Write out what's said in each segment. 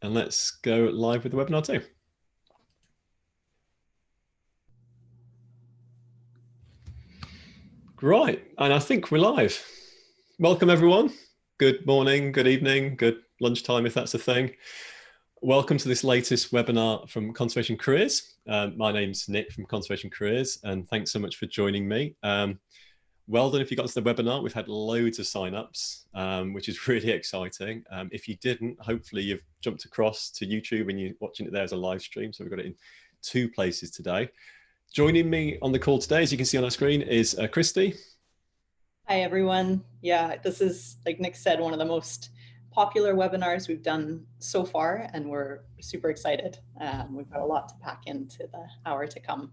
and let's go live with the webinar too. Right, and I think we're live. Welcome everyone. Good morning, good evening, good lunchtime if that's a thing. Welcome to this latest webinar from Conservation Careers. My name's Nick from Conservation Careers, and thanks so much for joining me. Well done if you got to the webinar. We've had loads of sign-ups, which is really exciting. If you didn't, hopefully you've jumped across to YouTube and you're watching it there as a live stream. So we've got it in 2 places today. Joining me on the call today, as you can see on our screen, is Christy. Hi, everyone. Yeah, this is, like Nick said, one of the most popular webinars we've done so far, and we're super excited. We've got a lot to pack into the hour to come.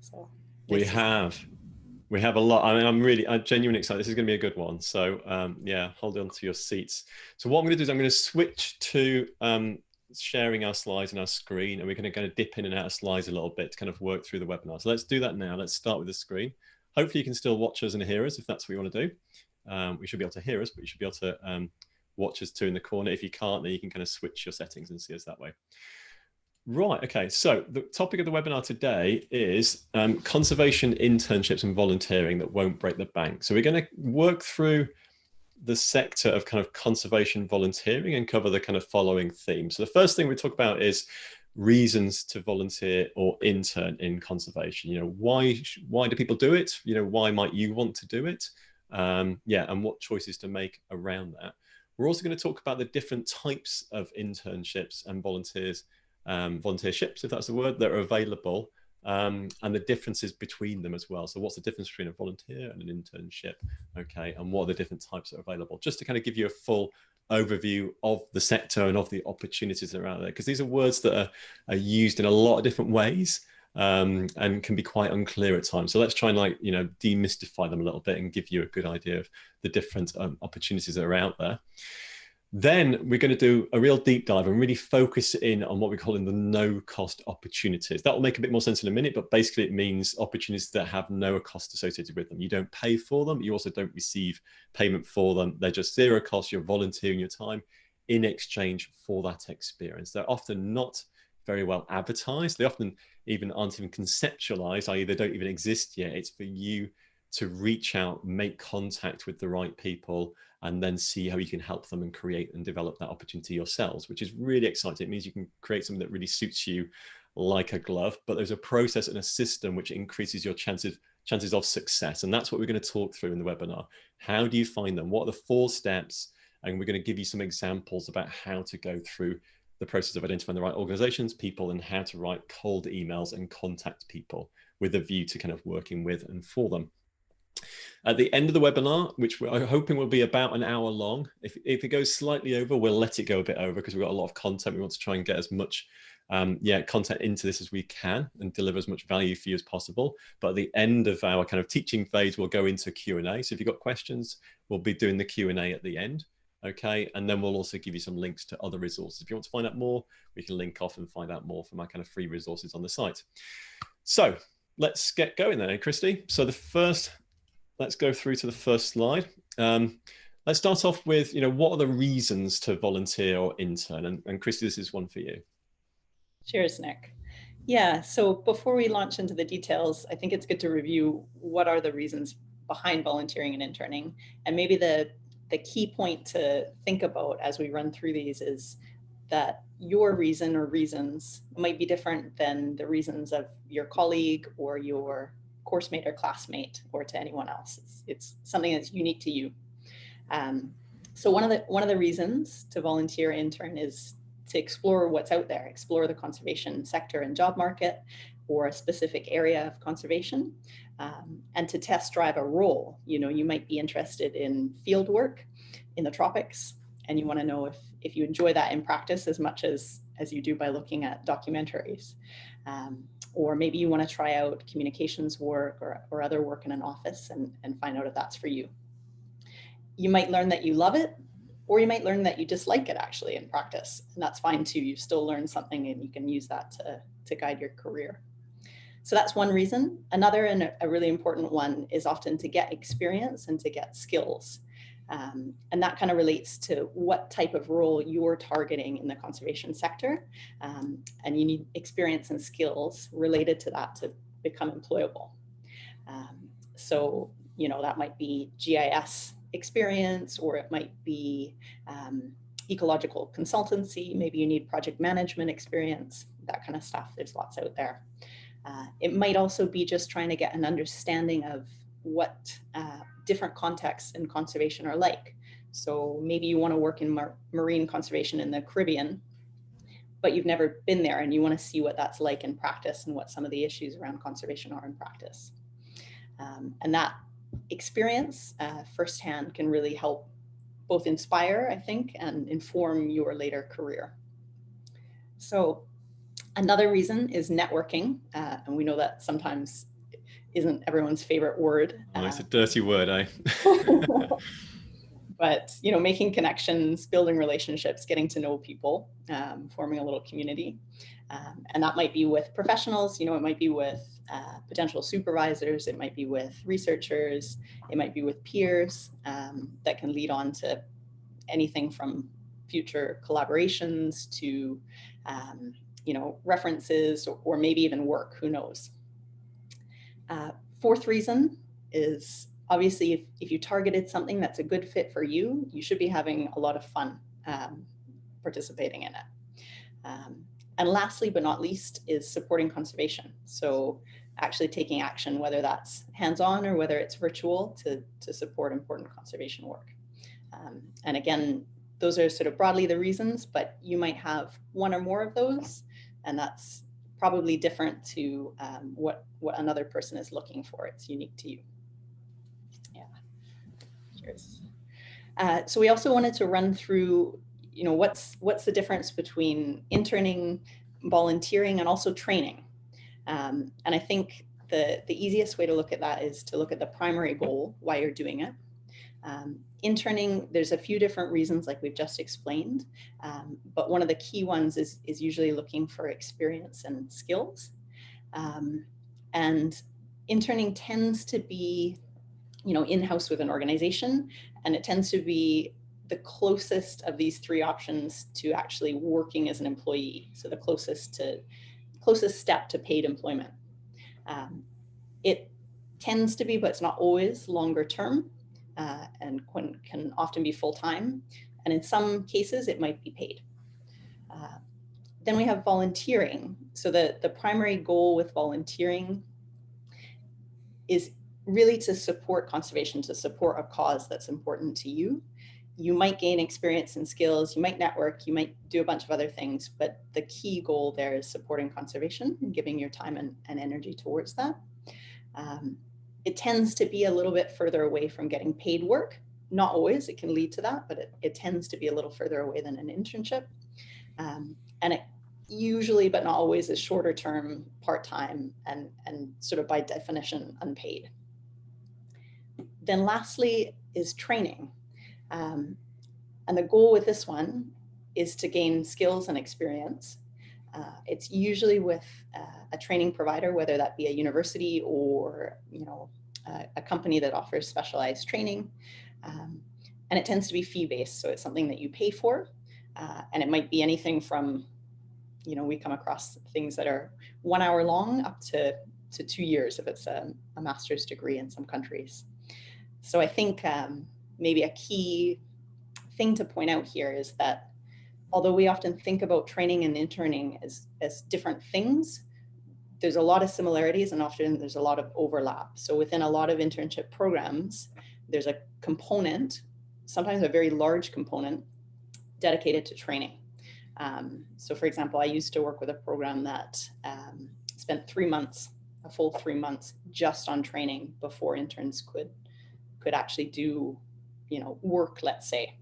So we have a lot. I mean, I'm genuinely excited. This is going to be a good one. So yeah, hold on to your seats. So what I'm going to do is I'm going to switch to sharing our slides and our screen, and we're going to kind of dip in and out of slides a little bit to kind of work through the webinar. So let's do that now. Let's start with the screen. Hopefully you can still watch us and hear us if that's what you want to do. We should be able to hear us, but you should be able to watch us too in the corner. If you can't, then you can kind of switch your settings and see us that way. Right, okay, so the topic of the webinar today is conservation internships and volunteering that won't break the bank. So we're going to work through the sector of kind of conservation volunteering and cover the kind of following themes. So the first thing we talk about is reasons to volunteer or intern in conservation. You know, why do people do it? You know, why might you want to do it? Yeah, and what choices to make around that. We're also going to talk about the different types of internships and volunteerships, if that's the word, that are available, and the differences between them as well. So what's the difference between a volunteer and an internship? Okay, and what are the different types that are available? Just to kind of give you a full overview of the sector and of the opportunities that are out there, because these are words that are used in a lot of different ways and can be quite unclear at times. So let's try and, like, you know, demystify them a little bit and give you a good idea of the different opportunities that are out there. Then we're going to do a real deep dive and really focus in on what we call in the no-cost opportunities. That will make a bit more sense in a minute, but basically it means opportunities that have no cost associated with them. You don't pay for them. You also don't receive payment for them. They're just zero cost. You're volunteering your time in exchange for that experience. They're often not very well advertised. They often aren't even conceptualized, i.e. they don't even exist yet. It's for you to reach out, make contact with the right people, and then see how you can help them and create and develop that opportunity yourselves, which is really exciting. It means you can create something that really suits you like a glove, but there's a process and a system which increases your chances of success. And that's what we're going to talk through in the webinar. How do you find them? What are the 4 steps? And we're going to give you some examples about how to go through the process of identifying the right organizations, people, and how to write cold emails and contact people with a view to kind of working with and for them. At the end of the webinar, which we're hoping will be about an hour long, if it goes slightly over, we'll let it go a bit over because we've got a lot of content. We want to try and get as much content into this as we can and deliver as much value for you as possible. But at the end of our kind of teaching phase, we'll go into Q&A. So if you've got questions, we'll be doing the Q&A at the end. Okay, and then we'll also give you some links to other resources. If you want to find out more, we can link off and find out more from our kind of free resources on the site. So let's get going then, Christy. So let's go through to the first slide. Let's start off with, you know, what are the reasons to volunteer or intern? And Christy, this is one for you. Cheers, Nick. Yeah, so before we launch into the details, I think it's good to review what are the reasons behind volunteering and interning. And maybe the key point to think about as we run through these is that your reason or reasons might be different than the reasons of your colleague or your course mate or classmate or to anyone else. It's something that's unique to you. So one of the reasons to volunteer intern is to explore what's out there, explore the conservation sector and job market or a specific area of conservation, and to test drive a role. You know, you might be interested in field work in the tropics, and you want to know if you enjoy that in practice as much as you do by looking at documentaries. Or maybe you want to try out communications work or other work in an office and find out if that's for you. You might learn that you love it, or you might learn that you dislike it actually in practice, and that's fine too. You've still learned something and you can use that to guide your career. So that's one reason. Another, and a really important one, is often to get experience and to get skills. And that kind of relates to what type of role you're targeting in the conservation sector. And you need experience and skills related to that to become employable. So, you know, that might be GIS experience, or it might be ecological consultancy. Maybe you need project management experience, that kind of stuff. There's lots out there. It might also be just trying to get an understanding of what different contexts in conservation are like. So maybe you want to work in marine conservation in the Caribbean, but you've never been there and you want to see what that's like in practice and what some of the issues around conservation are in practice. And that experience firsthand can really help both inspire, I think, and inform your later career. So another reason is networking. And we know that sometimes isn't everyone's favorite word. Oh, it's a dirty word, eh? But, you know, making connections, building relationships, getting to know people, forming a little community. And that might be with professionals, you know, it might be with potential supervisors, it might be with researchers, it might be with peers that can lead on to anything from future collaborations to, you know, references, or maybe even work, who knows. Fourth reason is, obviously, if you targeted something that's a good fit for you, you should be having a lot of fun participating in it. And lastly, but not least, is supporting conservation. So actually taking action, whether that's hands-on or whether it's virtual, to support important conservation work. And again, those are sort of broadly the reasons, but you might have one or more of those, and that's probably different to what another person is looking for. It's unique to you. Yeah. Cheers. So we also wanted to run through, you know, what's the difference between interning, volunteering, and also training. And I think the easiest way to look at that is to look at the primary goal, why you're doing it. Interning, there's a few different reasons, like we've just explained, but one of the key ones is usually looking for experience and skills. And interning tends to be, you know, in-house with an organization, and it tends to be the closest of these three options to actually working as an employee. So the closest step to paid employment. It tends to be, but it's not always, longer term, and can often be full-time. And in some cases, it might be paid. Then we have volunteering. So the primary goal with volunteering is really to support conservation, to support a cause that's important to you. You might gain experience and skills, you might network, you might do a bunch of other things, but the key goal there is supporting conservation and giving your time and energy towards that. It tends to be a little bit further away from getting paid work. Not always, it can lead to that, but it tends to be a little further away than an internship. And it usually, but not always, is shorter term, part-time, and sort of by definition, unpaid. Then lastly is training. And the goal with this one is to gain skills and experience. It's usually with a training provider, whether that be a university or, you know, a company that offers specialized training. And it tends to be fee-based, so it's something that you pay for. And it might be anything from, you know, we come across things that are 1 hour long up to 2 years if it's a master's degree in some countries. So I think maybe a key thing to point out here is that although we often think about training and interning as different things, there's a lot of similarities and often there's a lot of overlap. So within a lot of internship programs, there's a component, sometimes a very large component, dedicated to training. So for example, I used to work with a program that spent 3 months, a full 3 months, just on training before interns could actually do, you know, work, let's say.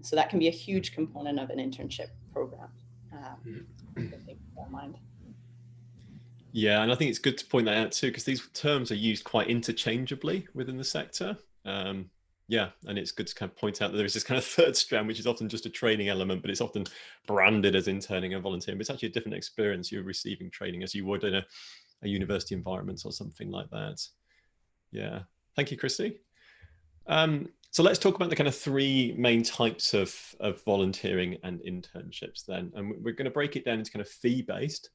So that can be a huge component of an internship program. Keep that in mind. Yeah, and I think it's good to point that out too, because these terms are used quite interchangeably within the sector. Yeah, and it's good to kind of point out that there is this kind of third strand, which is often just a training element, but it's often branded as interning and volunteering. But it's actually a different experience. You're receiving training as you would in a university environment or something like that. Yeah, thank you, Chrissy. So let's talk about the kind of three main types of volunteering and internships then. And we're going to break it down into kind of fee-based,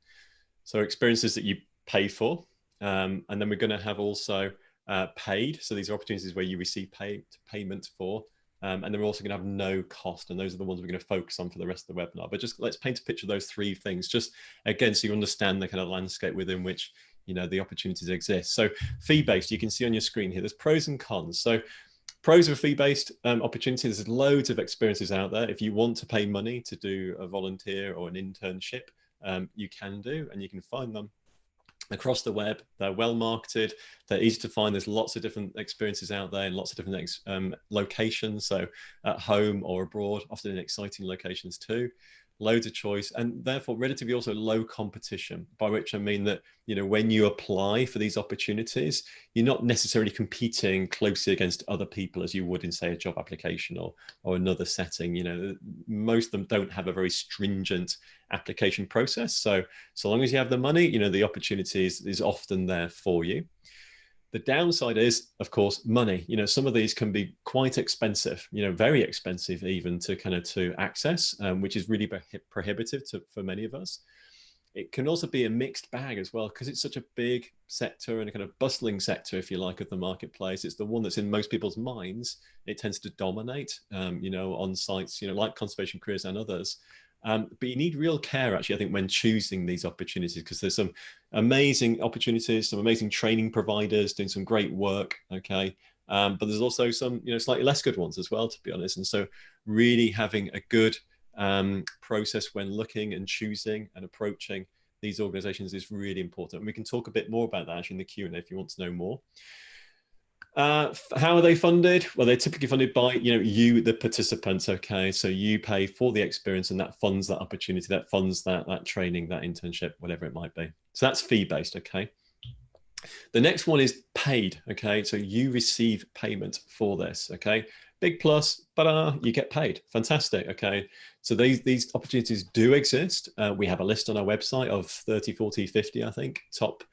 so experiences that you pay for. And then we're going to have also paid. So these are opportunities where you receive payment for. And then we're also going to have no cost. And those are the ones we're going to focus on for the rest of the webinar. But just let's paint a picture of those three things, just again, so you understand the kind of landscape within which, you know, the opportunities exist. So fee-based, you can see on your screen here, there's pros and cons. So pros of fee-based opportunities, there's loads of experiences out there. If you want to pay money to do a volunteer or an internship, you can do, and you can find them across the web. They're well marketed, they're easy to find. There's lots of different experiences out there in lots of different locations, so at home or abroad, often in exciting locations too. Loads of choice, and therefore relatively also low competition, by which I mean that, you know, when you apply for these opportunities, you're not necessarily competing closely against other people as you would in, say, a job application or another setting. You know, most of them don't have a very stringent application process. So long as you have the money, you know, the opportunity is often there for you. The downside is, of course, money. You know, some of these can be quite expensive, you know, very expensive even to access, which is really prohibitive for many of us. It can also be a mixed bag as well, because it's such a big sector and a kind of bustling sector, if you like, of the marketplace. It's the one that's in most people's minds. It tends to dominate, you know, on sites, you know, like Conservation Careers and others. But you need real care, actually, I think, when choosing these opportunities, because there's some amazing opportunities, some amazing training providers doing some great work, okay? But there's also some, you know, slightly less good ones as well, to be honest. And so really having a good process when looking and choosing and approaching these organizations is really important. And we can talk a bit more about that actually in the Q&A if you want to know more. How are they funded? Well, they're typically funded by, you know, you, the participants, okay? So you pay for the experience, and that funds that opportunity, that funds that training, that internship, whatever it might be. So that's fee-based, okay? The next one is paid, okay? So you receive payment for this, okay? Big plus, but you get paid. Fantastic, okay? So these opportunities do exist. We have a list on our website of 30, 40, 50, I think, top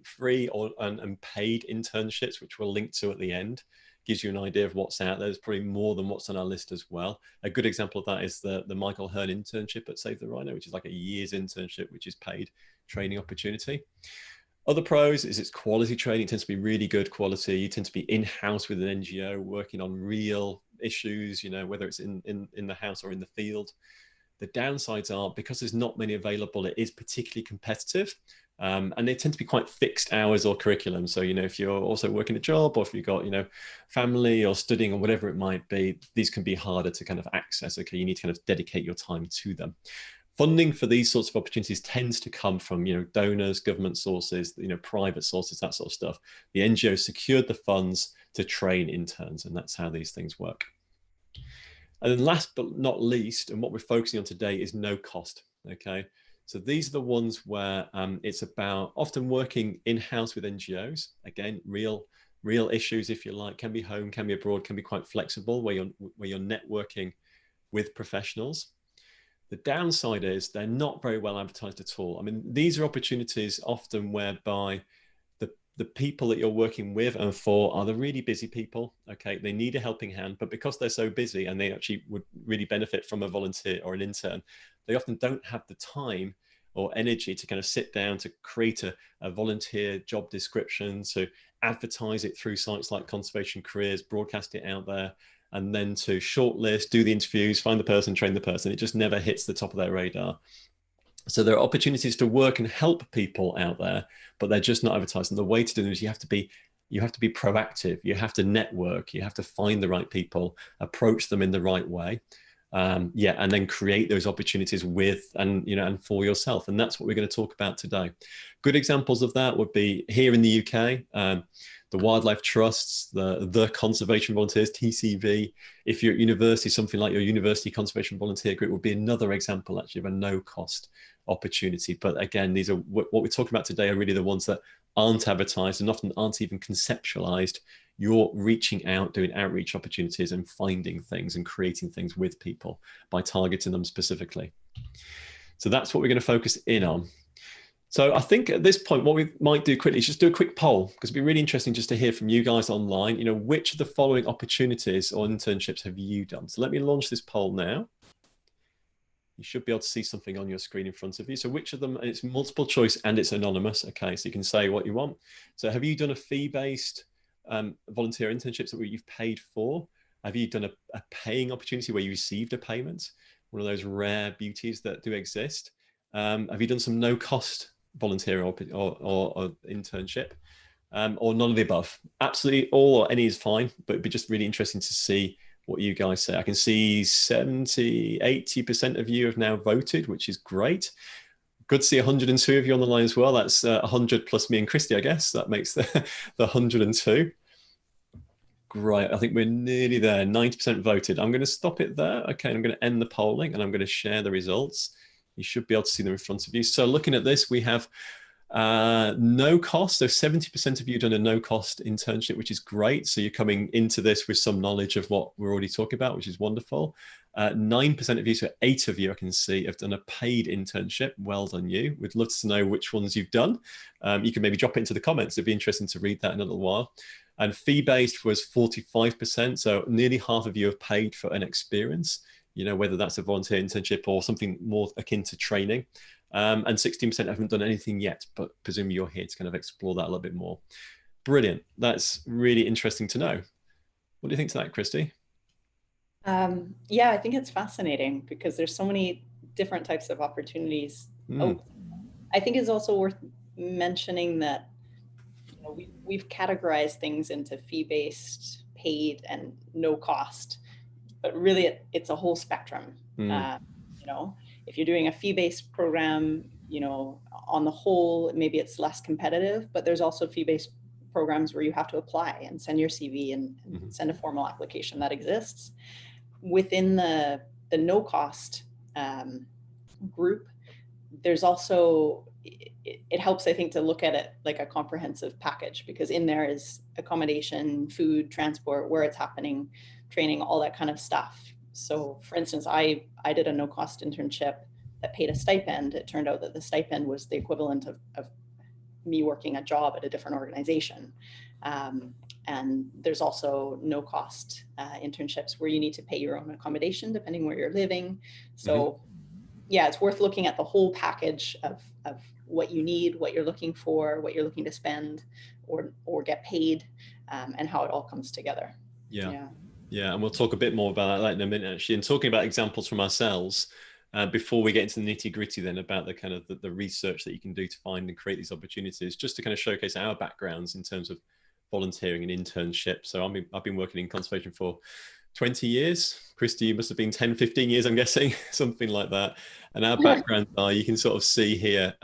free and paid internships, which we'll link to at the end. Gives you an idea of what's out there. There's probably more than what's on our list as well. A good example of that is the Michael Hearn internship at Save the Rhino, which is like a year's internship, which is paid training opportunity. Other pros is it's quality training. It tends to be really good quality. You tend to be in-house with an NGO working on real issues, you know, whether it's in the house or in the field. The downsides are, because there's not many available, it is particularly competitive. And they tend to be quite fixed hours or curriculum. So, you know, if you're also working a job, or if you've got, you know, family or studying or whatever it might be, these can be harder to kind of access. Okay, you need to kind of dedicate your time to them. Funding for these sorts of opportunities tends to come from, you know, donors, government sources, you know, private sources, that sort of stuff. The NGO secured the funds to train interns, and that's how these things work. And then last but not least, and what we're focusing on today, is no cost, okay? So these are the ones where it's about often working in-house with NGOs. Again, real issues, if you like, can be home, can be abroad, can be quite flexible, where you're networking with professionals. The downside is they're not very well advertised at all. I mean, these are opportunities often whereby the people that you're working with and for are the really busy people, okay? They need a helping hand, but because they're so busy and they actually would really benefit from a volunteer or an intern, they often don't have the time or energy to kind of sit down to create a volunteer job description, to advertise it through sites like Conservation Careers, broadcast it out there, and then to shortlist, do the interviews, find the person, train the person. It just never hits the top of their radar. So there are opportunities to work and help people out there, but they're just not advertised. And the way to do them is you have to be proactive. You have to network. You have to find the right people, approach them in the right way. And then create those opportunities with and for yourself. And that's what we're going to talk about today. Good examples of that would be here in the UK, the wildlife trusts, the conservation volunteers, TCV. If you're at university, something like your university conservation volunteer group would be another example actually of a no cost opportunity. But again, these are what we're talking about today are really the ones that aren't advertised and often aren't even conceptualized. You're reaching out, doing outreach opportunities and finding things and creating things with people by targeting them specifically. So that's what we're going to focus in on. So I think at this point, what we might do quickly is just do a quick poll, because it'd be really interesting just to hear from you guys online, which of the following opportunities or internships have you done? So let me launch this poll now. You should be able to see something on your screen in front of you. So which of them, and it's multiple choice and it's anonymous. Okay, so you can say what you want. So have you done a fee-based volunteer internships that you've paid for? Have you done a paying opportunity where you received a payment? One of those rare beauties that do exist. Have you done some no-cost volunteer or internship? Or none of the above? Absolutely all or any is fine, but it'd be just really interesting to see what you guys say. I can see 70, 80% of you have now voted, which is great. Good to see 102 of you on the line as well. That's 100 plus me and Christy, I guess. That makes the 102. Great. I think we're nearly there. 90% voted. I'm going to stop it there. Okay, I'm going to end the polling and I'm going to share the results. You should be able to see them in front of you. So looking at this, we have no cost. So 70% of you done a no cost internship, which is great. So you're coming into this with some knowledge of what we're already talking about, which is wonderful. 9% of you, so 8 of you I can see, have done a paid internship. Well done you. We'd love to know which ones you've done. You can maybe drop it into the comments. It'd be interesting to read that in a little while. And fee-based was 45%. So nearly half of you have paid for an experience, whether that's a volunteer internship or something more akin to training. And 16% haven't done anything yet, but presume you're here to kind of explore that a little bit more. Brilliant. That's really interesting to know. What do you think to that, Christy? Yeah, I think it's fascinating because there's so many different types of opportunities. Oh, I think it's also worth mentioning that we've categorized things into fee-based, paid, and no cost, but really it's a whole spectrum. If you're doing a fee-based program, on the whole, maybe it's less competitive, but there's also fee-based programs where you have to apply and send your CV and send a formal application that exists. Within the no cost group, there's also, it helps, I think, to look at it like a comprehensive package, because in there is accommodation, food, transport, where it's happening, training, all that kind of stuff. So for instance, I did a no cost internship that paid a stipend. It turned out that the stipend was the equivalent of me working a job at a different organization. And there's also no cost internships where you need to pay your own accommodation depending where you're living. So yeah, it's worth looking at the whole package of what you need, what you're looking for, what you're looking to spend or get paid, and how it all comes together. Yeah, and we'll talk a bit more about that in a minute, actually. And talking about examples from ourselves, before we get into the nitty gritty then about the kind of the research that you can do to find and create these opportunities, just to kind of showcase our backgrounds in terms of volunteering and internship. So I've been working in conservation for 20 years. Christy, you must have been 10, 15 years, I'm guessing, something like that. And our backgrounds are, you can sort of see here.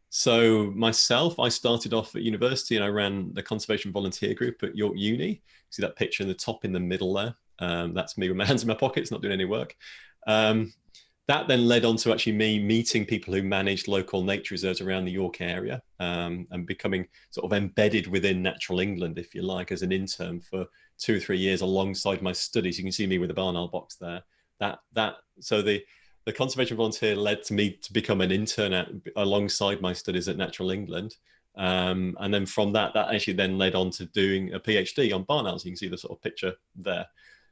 So myself, I started off at university and I ran the conservation volunteer group at York Uni. See that picture in the top in the middle there? That's me with my hands in my pockets, not doing any work. That then led on to actually me meeting people who managed local nature reserves around the York area, and becoming sort of embedded within Natural England, if you like, as an intern for 2 or 3 years alongside my studies. You can see me with the barn owl box there. So the conservation volunteer led to me to become an intern alongside my studies at Natural England. And then from that actually then led on to doing a PhD on barn owls. You can see the sort of picture there.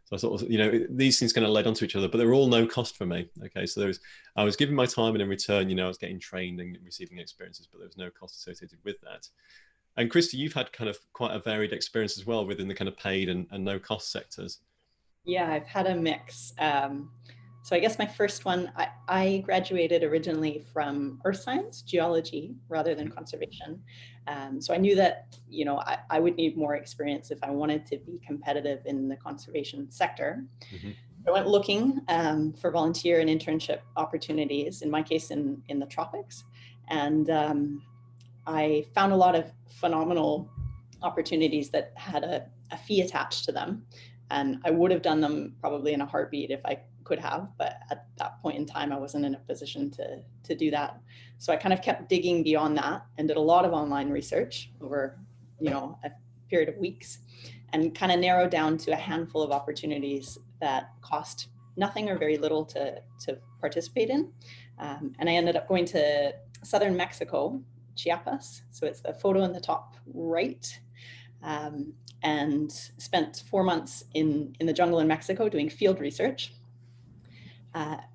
So I sort of, these things kind of led onto each other, but they're all no cost for me. Okay, so I was giving my time, and in return, I was getting trained and receiving experiences, but there was no cost associated with that. And Christy, you've had kind of quite a varied experience as well within the kind of paid and no cost sectors. Yeah, I've had a mix. So I guess my first one, I graduated originally from earth science, geology, rather than conservation. So I knew that, I would need more experience if I wanted to be competitive in the conservation sector. I went looking for volunteer and internship opportunities, in my case, in the tropics. And I found a lot of phenomenal opportunities that had a fee attached to them. And I would have done them probably in a heartbeat if I could have, but at that point in time, I wasn't in a position to do that. So I kind of kept digging beyond that and did a lot of online research over, a period of weeks, and kind of narrowed down to a handful of opportunities that cost nothing or very little to participate in. And I ended up going to southern Mexico, Chiapas. So it's the photo in the top right. And spent 4 months in the jungle in Mexico doing field research,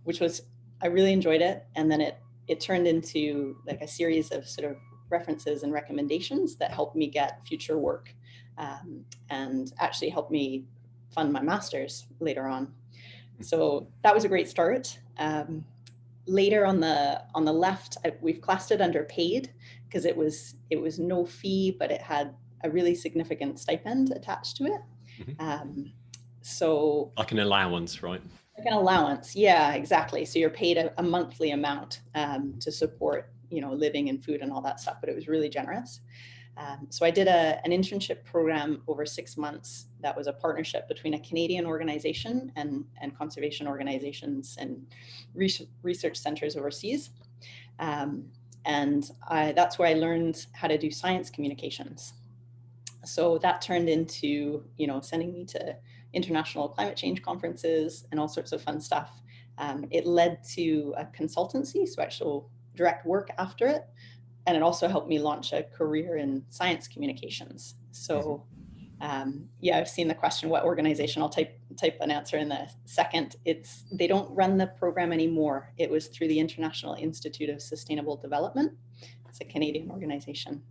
which was, I really enjoyed it. And then it turned into like a series of sort of references and recommendations that helped me get future work, and actually helped me fund my master's later on. So that was a great start. Later on the left, we've classed it under paid because it was no fee, but it had a really significant stipend attached to it. Mm-hmm. So like an allowance, right? Like an allowance, yeah, exactly. So you're paid a monthly amount to support, living and food and all that stuff. But it was really generous. So I did an internship program over 6 months. That was a partnership between a Canadian organization and conservation organizations and research centers overseas. And that's where I learned how to do science communications. So that turned into, sending me to international climate change conferences and all sorts of fun stuff. It led to a consultancy, so actual direct work after it. And it also helped me launch a career in science communications. So yeah, I've seen the question, what organization? I'll type an answer in a second. They don't run the program anymore. It was through the International Institute of Sustainable Development. It's a Canadian organization.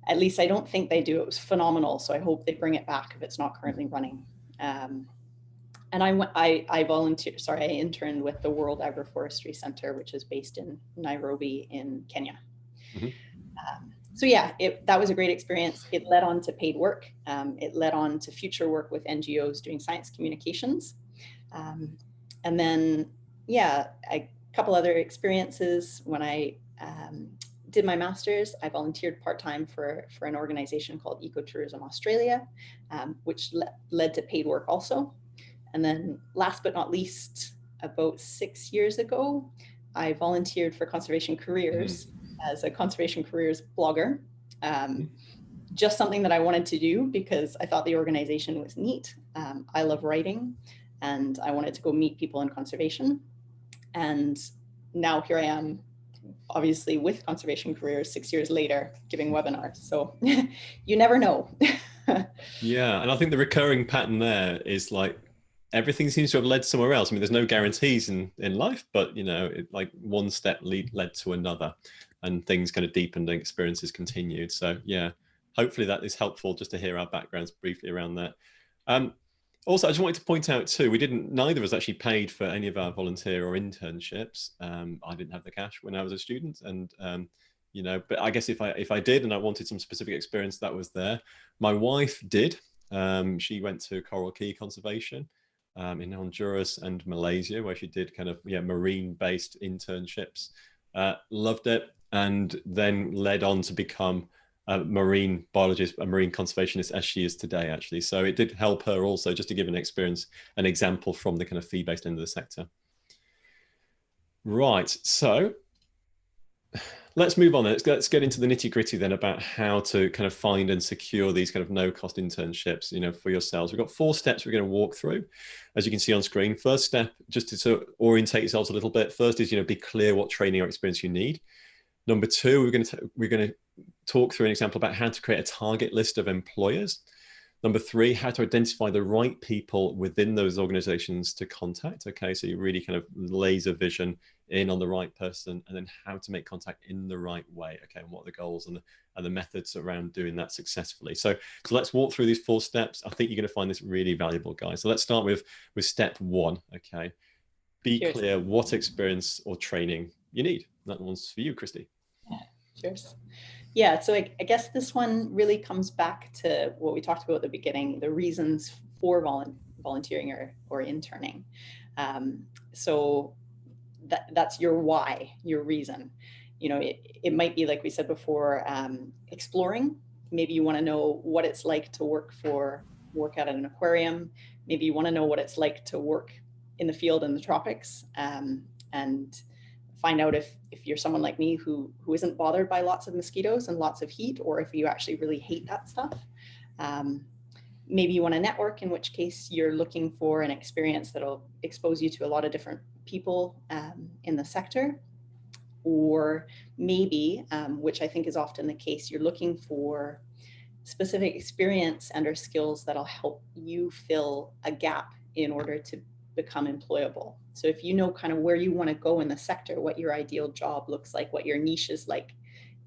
At least I don't think they do. It was phenomenal. So I hope they bring it back if it's not currently running. And I volunteered, I interned with the World Agroforestry Center, which is based in Nairobi in Kenya. Mm-hmm. So yeah, that was a great experience. It led on to paid work. It led on to future work with NGOs doing science communications. And then, yeah, a couple other experiences. When I did my master's, I volunteered part-time for an organization called Ecotourism Australia, which led to paid work also. And then last but not least, about 6 years ago, I volunteered for Conservation Careers as a Conservation Careers blogger. Just something that I wanted to do because I thought the organization was neat. I love writing and I wanted to go meet people in conservation. And now here I am, obviously with Conservation Careers 6 years later, giving webinars. So you never know. Yeah, and I think the recurring pattern there is like everything seems to have led somewhere else. I mean, there's no guarantees in life, but like one step led to another, and things kind of deepened and experiences continued. So yeah, hopefully that is helpful just to hear our backgrounds briefly around that. Also, I just wanted to point out too, neither of us actually paid for any of our volunteer or internships. I didn't have the cash when I was a student, and but I guess if I did and I wanted some specific experience, that was there. My wife did. She went to Coral Key Conservation in Honduras and Malaysia, where she did kind of marine-based internships. Loved it, and then led on to become a marine biologist, a marine conservationist, as she is today, actually. So it did help her also, just to give an example from the kind of fee-based end of the sector. Right, so let's move on. Let's get into the nitty gritty then about how to kind of find and secure these kind of no-cost internships, for yourselves. We've got 4 steps we're going to walk through, as you can see on screen. First step, just to sort of orientate yourselves a little bit. First is, be clear what training or experience you need. Number 2, we're going to talk through an example about how to create a target list of employers. Number 3, how to identify the right people within those organizations to contact. Okay, so you really kind of laser vision in on the right person, and then how to make contact in the right way. Okay, and what are the goals and the methods around doing that successfully. So let's walk through these 4 steps. I think you're going to find this really valuable, guys. So let's start with step 1. Okay, be clear what experience or training you need. That one's for you, Christy. Cheers. Yeah, so I guess this one really comes back to what we talked about at the beginning, the reasons for volunteering or interning. So that's your why, your reason. It might be, like we said before, exploring. Maybe you want to know what it's like to work at an aquarium. Maybe you want to know what it's like to work in the field in the tropics, and find out if you're someone like me who isn't bothered by lots of mosquitoes and lots of heat, or if you actually really hate that stuff. Maybe you want to network, in which case you're looking for an experience that'll expose you to a lot of different people in the sector. Or maybe, which I think is often the case, you're looking for specific experience and or skills that'll help you fill a gap in order to become employable. So if you know kind of where you want to go in the sector, what your ideal job looks like, what your niche is like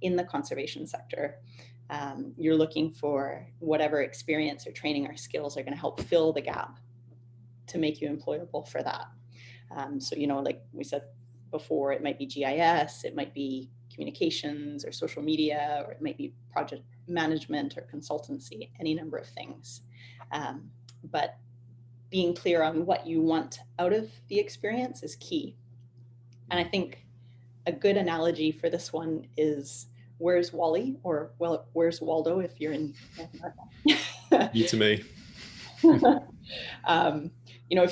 in the conservation sector, you're looking for whatever experience or training or skills are going to help fill the gap to make you employable for that. So, you know, like we said before, it might be GIS, it might be communications or social media, or it might be project management or consultancy, any number of things. But being clear on what you want out of the experience is key. And I think a good analogy for this one is, where's Wally? Or, well, where's Waldo if you're in North America? You to me. You know,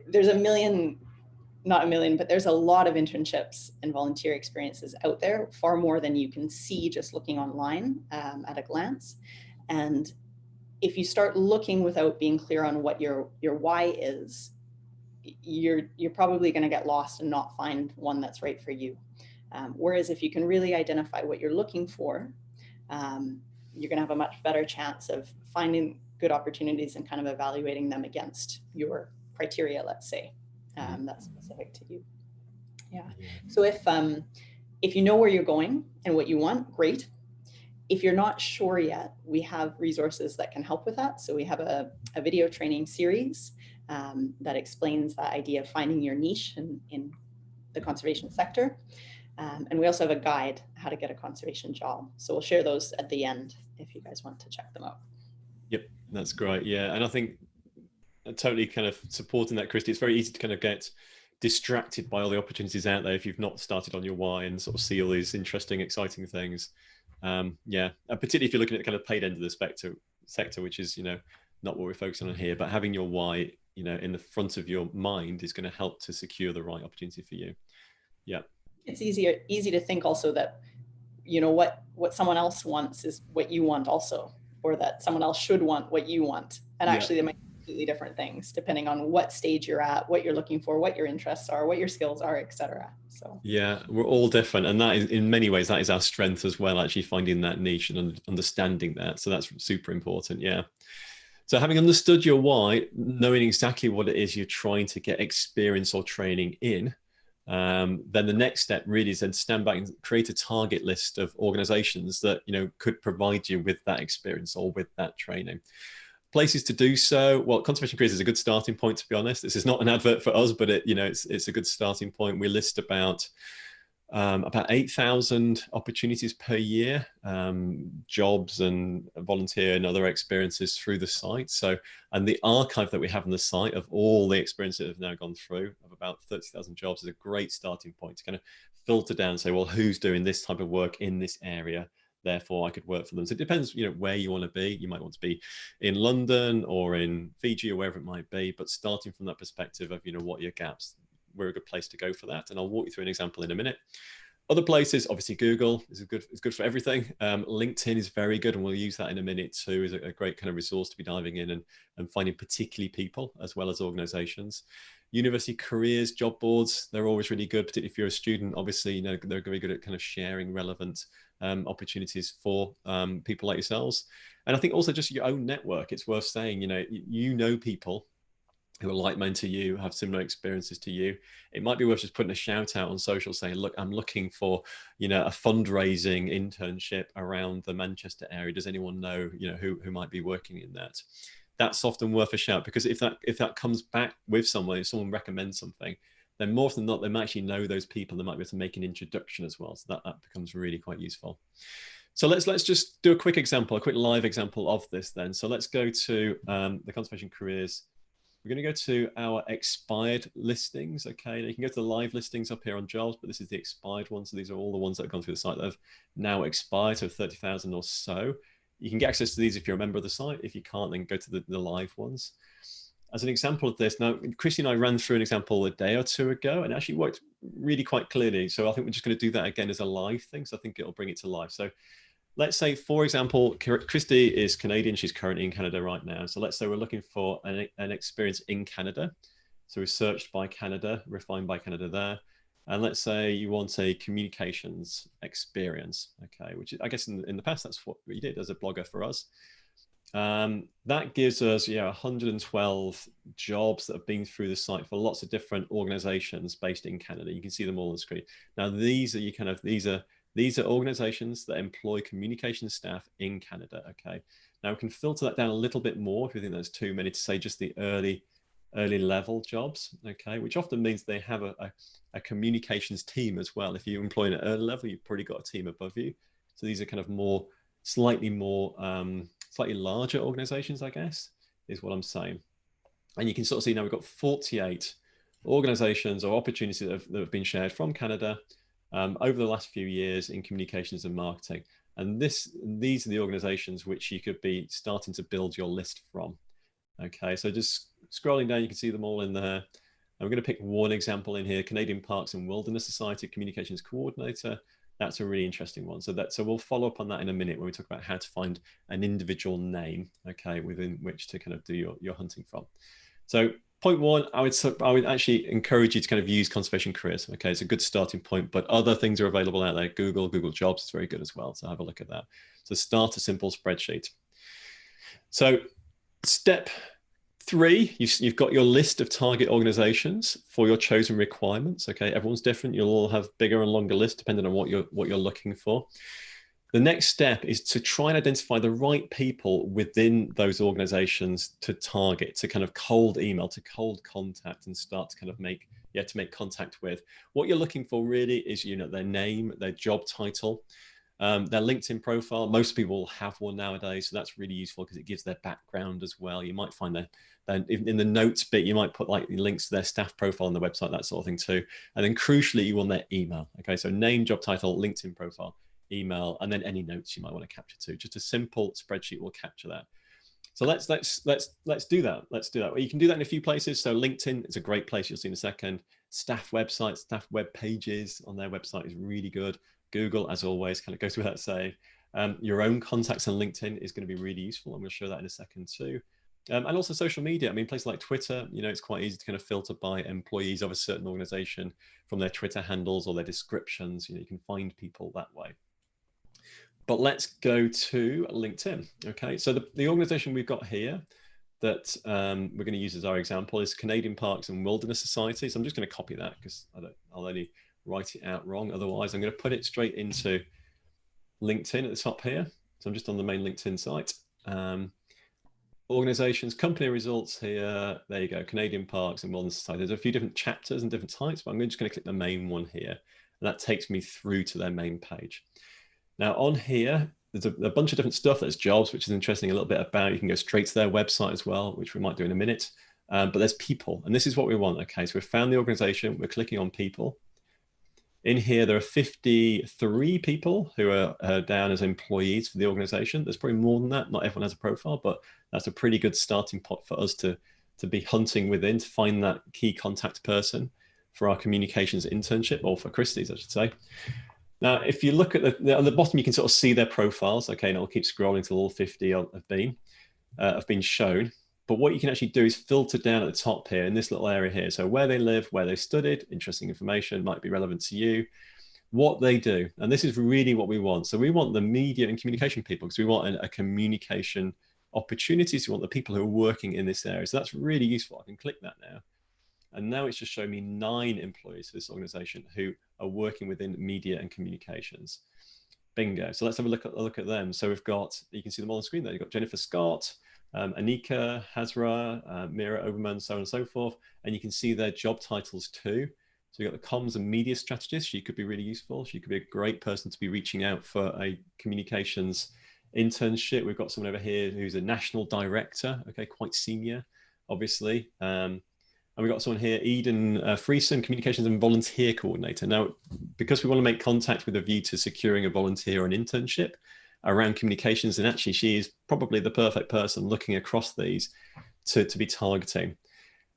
there's a million, not a million, but there's a lot of internships and volunteer experiences out there, far more than you can see just looking online at a glance. And if you start looking without being clear on what your why is, you're probably going to get lost and not find one that's right for you. Whereas if you can really identify what you're looking for, you're going to have a much better chance of finding good opportunities and kind of evaluating them against your criteria, let's say, that's specific to you. Yeah. So if you know where you're going and what you want, great. If you're not sure yet, we have resources that can help with that. So we have a video training series that explains that idea of finding your niche in the conservation sector. And we also have a guide how to get a conservation job. So we'll share those at the end if you guys want to check them out. Yep, that's great. Yeah, and I think totally kind of supporting that, Christy. It's very easy to kind of get distracted by all the opportunities out there if you've not started on your why and sort of see all these interesting, exciting things. Yeah, and particularly if you're looking at the kind of paid end of the sector, which is, you know, not what we're focusing on here, but having your why, you know, in the front of your mind is going to help to secure the right opportunity for you. Yeah. It's easy to think also that, you know, what someone else wants is what you want also, or that someone else should want what you want. And actually they might be completely different things depending on what stage you're at, what you're looking for, what your interests are, what your skills are, etc. So yeah, we're all different, and that is, in many ways, that is our strength as well, actually finding that niche and understanding that. So that's super important. Yeah. So having understood your why, knowing exactly what it is you're trying to get experience or training in, then the next step really is then stand back and create a target list of organizations that, you know, could provide you with that experience or with that training. Places to do so, well, Conservation Careers is a good starting point, to be honest. This is not an advert for us, but it's a good starting point. We list about 8,000 opportunities per year, jobs and volunteer and other experiences through the site. So, and the archive that we have on the site of all the experiences that have now gone through of about 30,000 jobs is a great starting point to kind of filter down and say, well, who's doing this type of work in this area? Therefore, I could work for them. So it depends, you know, where you want to be. You might want to be in London or in Fiji or wherever it might be, but starting from that perspective of, you know, what are your gaps? We're a good place to go for that. And I'll walk you through an example in a minute. Other places, obviously Google is good for everything. LinkedIn is very good, and we'll use that in a minute too, is a great kind of resource to be diving in and finding particularly people as well as organizations. University careers, job boards, they're always really good, particularly if you're a student. Obviously, you know, they're very good at kind of sharing relevant opportunities for people like yourselves. And I think also just your own network. It's worth saying, you know people who are like-minded to you, have similar experiences to you. It might be worth just putting a shout out on social saying, look, I'm looking for, a fundraising internship around the Manchester area. Does anyone know, who might be working in that? That's often worth a shout, because if that comes back with someone, if someone recommends something, then more often than not, they might actually know those people. They might be able to make an introduction as well. So that becomes really quite useful. So let's just do a quick live example of this then. So let's go to the Conservation Careers. We're going to go to our expired listings. Okay, now you can go to the live listings up here on jobs, but this is the expired ones. So these are all the ones that have gone through the site that have now expired, so 30,000 or so. You can get access to these if you're a member of the site. If you can't, then go to the live ones. As an example of this, now, Christy and I ran through an example a day or two ago, and it actually worked really quite clearly. So I think we're just going to do that again as a live thing. So I think it'll bring it to life. So let's say, for example, Christy is Canadian. She's currently in Canada right now. So let's say we're looking for an experience in Canada. So we searched by Canada, refined by Canada there. And let's say you want a communications experience, okay, which I guess in the past, that's what you did as a blogger for us. That gives us 112 jobs that have been through the site for lots of different organizations based in Canada. You can see them all on the screen. Now, these are organizations that employ communication staff in Canada. Okay. Now we can filter that down a little bit more if you think there's too many to say just the early level jobs. Okay. Which often means they have a communications team as well. If you employ at an early level, you've probably got a team above you. So these are kind of slightly larger organizations, I guess, is what I'm saying. And you can sort of see now we've got 48 organizations or opportunities that have been shared from Canada over the last few years in communications and marketing. And these are the organizations which you could be starting to build your list from. Okay, so just scrolling down, you can see them all in there. I'm going to pick one example in here, Canadian Parks and Wilderness Society Communications Coordinator. That's a really interesting one. So we'll follow up on that in a minute when we talk about how to find an individual name, okay, within which to kind of do your hunting from. So point one, I would actually encourage you to kind of use conservation careers. Okay, it's a good starting point, but other things are available out there. Google Jobs is very good as well. So have a look at that. So start a simple spreadsheet. So step 3, you've got your list of target organizations for your chosen requirements. Okay, everyone's different. You'll all have bigger and longer lists depending on what you're looking for. The next step is to try and identify the right people within those organizations to target, to kind of cold email, to cold contact, and start to kind of make contact with. What you're looking for really is their name, their job title, their LinkedIn profile. Most people have one nowadays, so that's really useful because it gives their background as well. You might find that in the notes bit, you might put like links to their staff profile on the website, that sort of thing too. And then crucially, you want their email. Okay, so name, job title, LinkedIn profile, email, and then any notes you might want to capture too. Just a simple spreadsheet will capture that. So let's do that. Let's do that. Well, you can do that in a few places. So LinkedIn is a great place. You'll see in a second. Staff websites, staff web pages on their website is really good. Google, as always, kind of goes without saying. Your own contacts on LinkedIn is going to be really useful. I'm going to show that in a second too. And also social media. I mean, places like Twitter, it's quite easy to kind of filter by employees of a certain organization from their Twitter handles or their descriptions. You can find people that way. But let's go to LinkedIn. Okay, so the organization we've got here that we're going to use as our example is Canadian Parks and Wilderness Society. So I'm just going to copy that because I'll only write it out wrong. Otherwise, I'm going to put it straight into LinkedIn at the top here. So I'm just on the main LinkedIn site. Organizations, company results here. There you go, Canadian Parks and Wilderness Society. There's a few different chapters and different types, but I'm just going to click the main one here. And that takes me through to their main page. Now on here, there's a bunch of different stuff. There's jobs, which is interesting a little bit about. You can go straight to their website as well, which we might do in a minute. But there's people, and this is what we want. Okay, so we've found the organization. We're clicking on people. In here, there are 53 people who are down as employees for the organization. There's probably more than that. Not everyone has a profile, but that's a pretty good starting pot for us to be hunting within to find that key contact person for our communications internship, or for Christie's, I should say. Now, if you look at on the bottom, you can sort of see their profiles. Okay, and I'll keep scrolling till all 50 have been shown. But what you can actually do is filter down at the top here in this little area here. So where they live, where they studied, interesting information, might be relevant to you, what they do. And this is really what we want. So we want the media and communication people because we want a communication opportunities. We want the people who are working in this area. So that's really useful. I can click that now. And now it's just showing me 9 employees for this organization who are working within media and communications. Bingo. So let's have a look at them. So we've got, you can see them all on the screen there. You've got Jennifer Scott, Anika Hazra, Mira Oberman, so on and so forth. And you can see their job titles too. So you've got the comms and media strategist. She could be really useful. She could be a great person to be reaching out for a communications internship. We've got someone over here who's a national director, okay, quite senior, obviously. And we've got someone here, Eden Freeson, communications and volunteer coordinator. Now, because we want to make contact with a view to securing a volunteer or an internship around communications, and actually she is probably the perfect person looking across these to be targeting.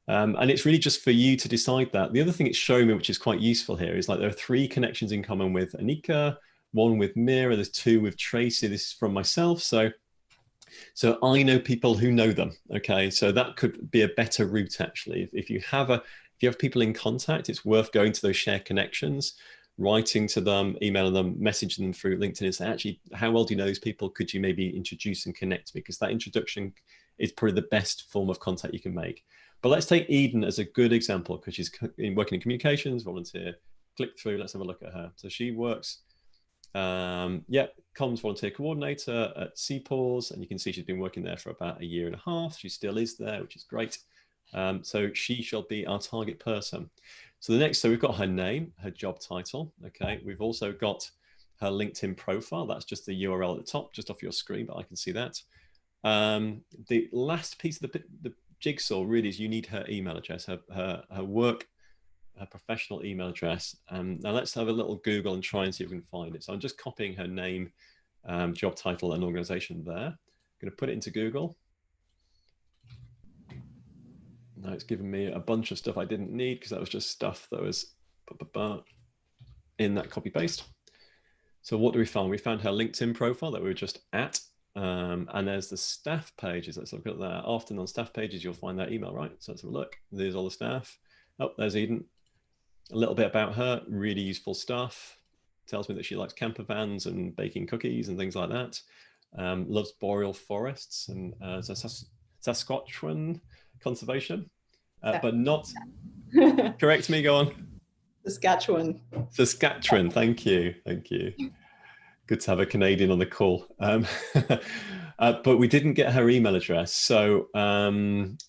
And it's really just for you to decide that. The other thing it's showing me, which is quite useful here, is like there are 3 connections in common with Anika, one with Mira, there's 2 with Tracy. This is from myself. So I know people who know them. Okay, so that could be a better route actually. If you have people in contact, it's worth going to those shared connections, writing to them, emailing them, messaging them through LinkedIn and say, actually, how well do you know those people? Could you maybe introduce and connect me? Because that introduction is probably the best form of contact you can make. But let's take Eden as a good example because she's working in communications, volunteer. Click through, let's have a look at her. So she works, comms volunteer coordinator at CPAWS, and you can see she's been working there for about 1.5 years. She still is there, which is great. So she shall be our target person. So we've got her name, her job title. Okay, we've also got her LinkedIn profile. That's just the URL at the top, just off your screen, but I can see that. The last piece of the jigsaw really is you need her email address, her work, her professional email address. Now let's have a little Google and try and see if we can find it. So I'm just copying her name, job title, and organization there. I'm going to put it into Google. Now it's given me a bunch of stuff I didn't need because that was just stuff that was in that copy paste. So what do we find? We found her LinkedIn profile that we were just at. And there's the staff pages. Let's look at that. Often on staff pages, you'll find that email, right? So let's have a look. There's all the staff. Oh, there's Eden. A little bit about her, really useful stuff. Tells me that she likes camper vans and baking cookies and things like that. Loves boreal forests and Saskatchewan conservation, but not, correct me, go on. Saskatchewan. Saskatchewan, thank you. Good to have a Canadian on the call. But we didn't get her email address. So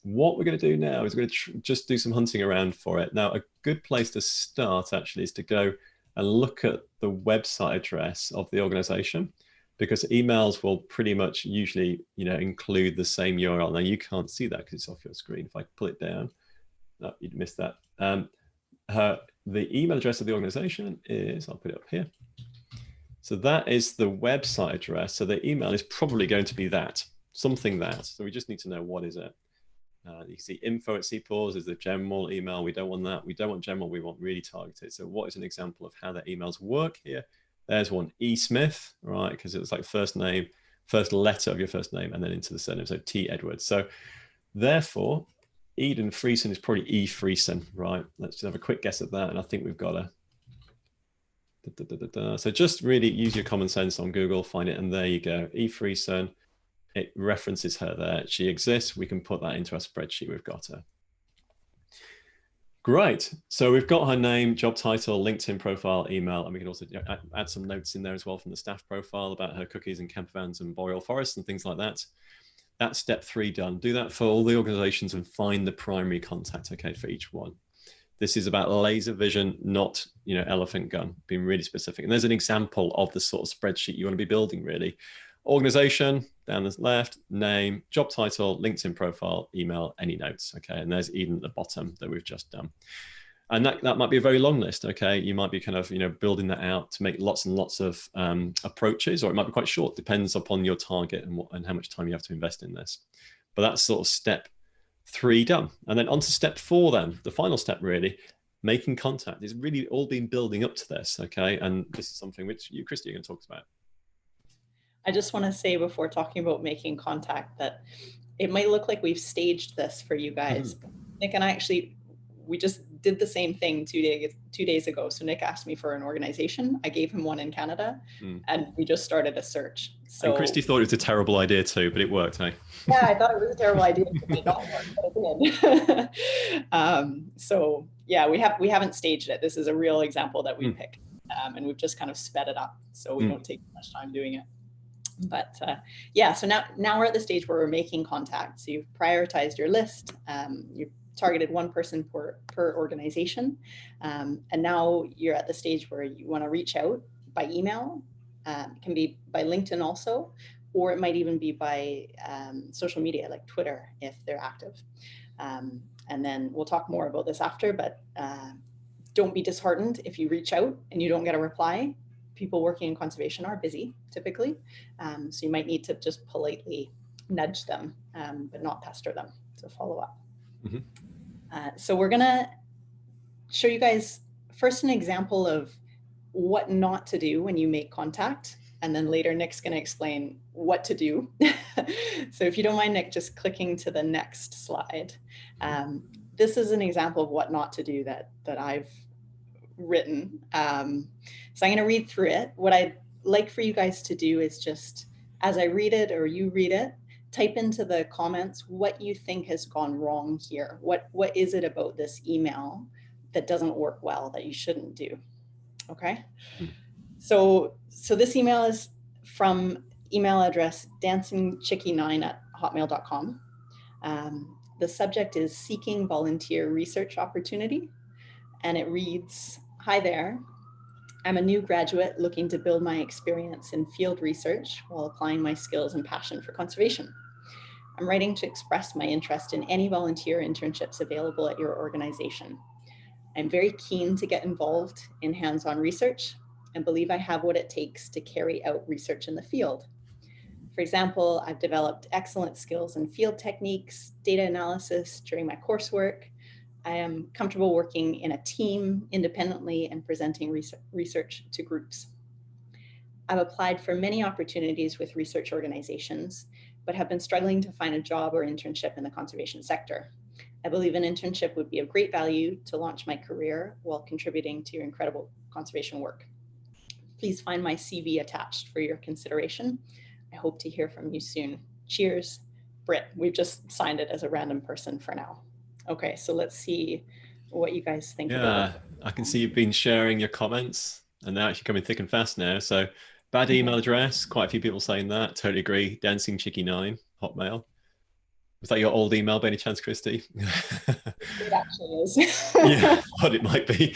what we're going to do now is we're going to just do some hunting around for it. Now, a good place to start actually is to go and look at the website address of the organization, because emails will pretty much usually, include the same URL. Now you can't see that because it's off your screen. If I pull it down, no, you'd miss that. The email address of the organization is, I'll put it up here. So that is the website address. So the email is probably going to be something that. So we just need to know what is it. You can see info@CPAWS is the general email. We don't want that. We don't want general. We want really targeted. So what is an example of how the emails work here? There's one, E. Smith, right? Because it was like first name, first letter of your first name, and then into the surname. So T. Edwards. So therefore, Eden Friesen is probably E. Friesen, right? Let's just have a quick guess at that. And I think we've got so just really use your common sense on Google, find it, and there you go. E. Friesen, it references her there. She exists. We can put that into our spreadsheet. We've got her. Great. So we've got her name, job title, LinkedIn profile, email, and we can also add some notes in there as well from the staff profile about her cookies and camper vans and boreal forests and things like that. That's step 3 done. Do that for all the organizations and find the primary contact, okay, for each one. This is about laser vision, not, elephant gun, being really specific. And there's an example of the sort of spreadsheet you want to be building, really. Organization, down the left, name, job title, LinkedIn profile, email, any notes, okay? And there's Eden at the bottom that we've just done. And that might be a very long list, okay? You might be kind of, building that out to make lots and lots of approaches, or it might be quite short, depends upon your target and how much time you have to invest in this. But that's sort of step 3 done. And then on to step 4 then, the final step really, making contact. It's really all been building up to this, okay? And this is something which you, Christy, are going to talk about. I just want to say before talking about making contact that it might look like we've staged this for you guys. Mm-hmm. Nick and I we just did the same thing 2 days ago. So Nick asked me for an organization. I gave him one in Canada and we just started a search. So and Christy thought it was a terrible idea too, but it worked, hey? Yeah, I thought it was a terrible idea. It might not work, but it did. So yeah, we haven't staged it. This is a real example that we picked and we've just kind of sped it up so we don't take much time doing it. But yeah, so now we're at the stage where we're making contact. So you've prioritized your list. You've targeted one person per organization. And now you're at the stage where you want to reach out by email. It can be by LinkedIn also, or it might even be by social media like Twitter if they're active. And then we'll talk more about this after, but don't be disheartened if you reach out and you don't get a reply. People working in conservation are busy typically. So you might need to just politely nudge them, but not pester them to follow up. So we're gonna show you guys first an example of what not to do when you make contact. And then later, Nick's going to explain what to do. So if you don't mind, Nick, just clicking to the next slide. This is an example of what not to do that I've written. So I'm going to read through it. What I'd like for you guys to do is just, as I read it or you read it, type into the comments what you think has gone wrong here. What is it about this email that doesn't work well, that you shouldn't do? Okay. So this email is from email address dancingchickie9@hotmail.com. The subject is seeking volunteer research opportunity. And it reads, "Hi there. I'm a new graduate looking to build my experience in field research while applying my skills and passion for conservation. I'm writing to express my interest in any volunteer internships available at your organization. I'm very keen to get involved in hands-on research and believe I have what it takes to carry out research in the field. For example, I've developed excellent skills in field techniques, data analysis during my coursework. I am comfortable working in a team independently and presenting research to groups. I've applied for many opportunities with research organizations, but have been struggling to find a job or internship in the conservation sector. I believe an internship would be of great value to launch my career while contributing to your incredible conservation work. Please find my CV attached for your consideration. I hope to hear from you soon. Cheers, Britt." We've just signed it as a random person for now. Okay, so let's see what you guys think about it. I can see you've been sharing your comments and they're actually coming thick and fast now. So bad email address, quite a few people saying that. Totally agree. dancingchickie9, Hotmail. Was that your old email by any chance, Christy? It actually is. Yeah, thought it might be.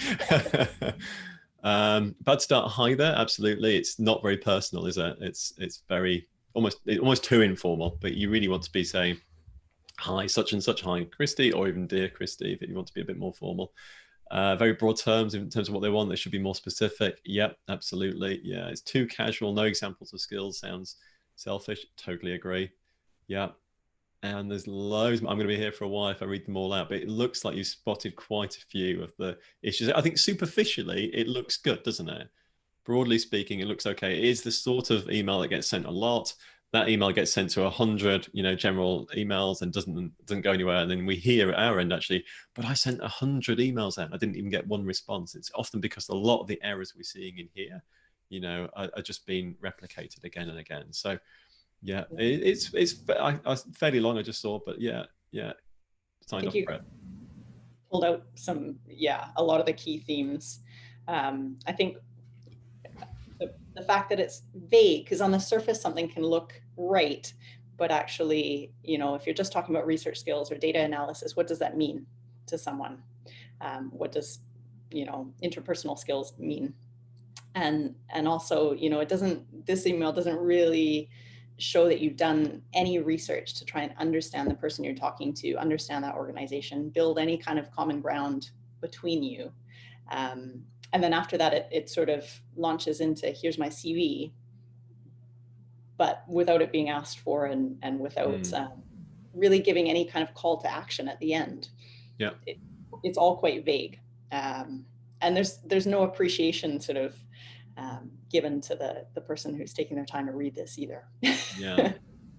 Bad start, hi there. Absolutely. It's not very personal, is it? It's very almost too informal, but you really want to be saying, "Hi, such and such, hi, Christy," or even "Dear Christy," if you want to be a bit more formal. Very broad terms in terms of what they want. They should be more specific. Yep, absolutely. Yeah, it's too casual. No examples of skills sounds selfish. Totally agree. Yeah. And there's loads. I'm going to be here for a while if I read them all out, but it looks like you've spotted quite a few of the issues. I think superficially, it looks good, doesn't it? Broadly speaking, it looks okay. It is the sort of email that gets sent a lot. That email gets sent to 100, general emails and doesn't go anywhere. And then we hear at our end, actually, but I sent 100 emails out. I didn't even get one response. It's often because a lot of the errors we're seeing in here, are just being replicated again and again. So yeah, it's fairly long, I just saw, but yeah, signed off for it. Pulled out a lot of the key themes. I think the fact that it's vague, because on the surface something can look right, but actually, if you're just talking about research skills or data analysis, what does that mean to someone? What does interpersonal skills mean? And also, this email doesn't really show that you've done any research to try and understand the person you're talking to, understand that organization, build any kind of common ground between you. And then after that, it sort of launches into, here's my CV, but without it being asked for and without really giving any kind of call to action at the end. Yeah, it's all quite vague. And there's no appreciation sort of given to the person who's taking their time to read this either. Yeah,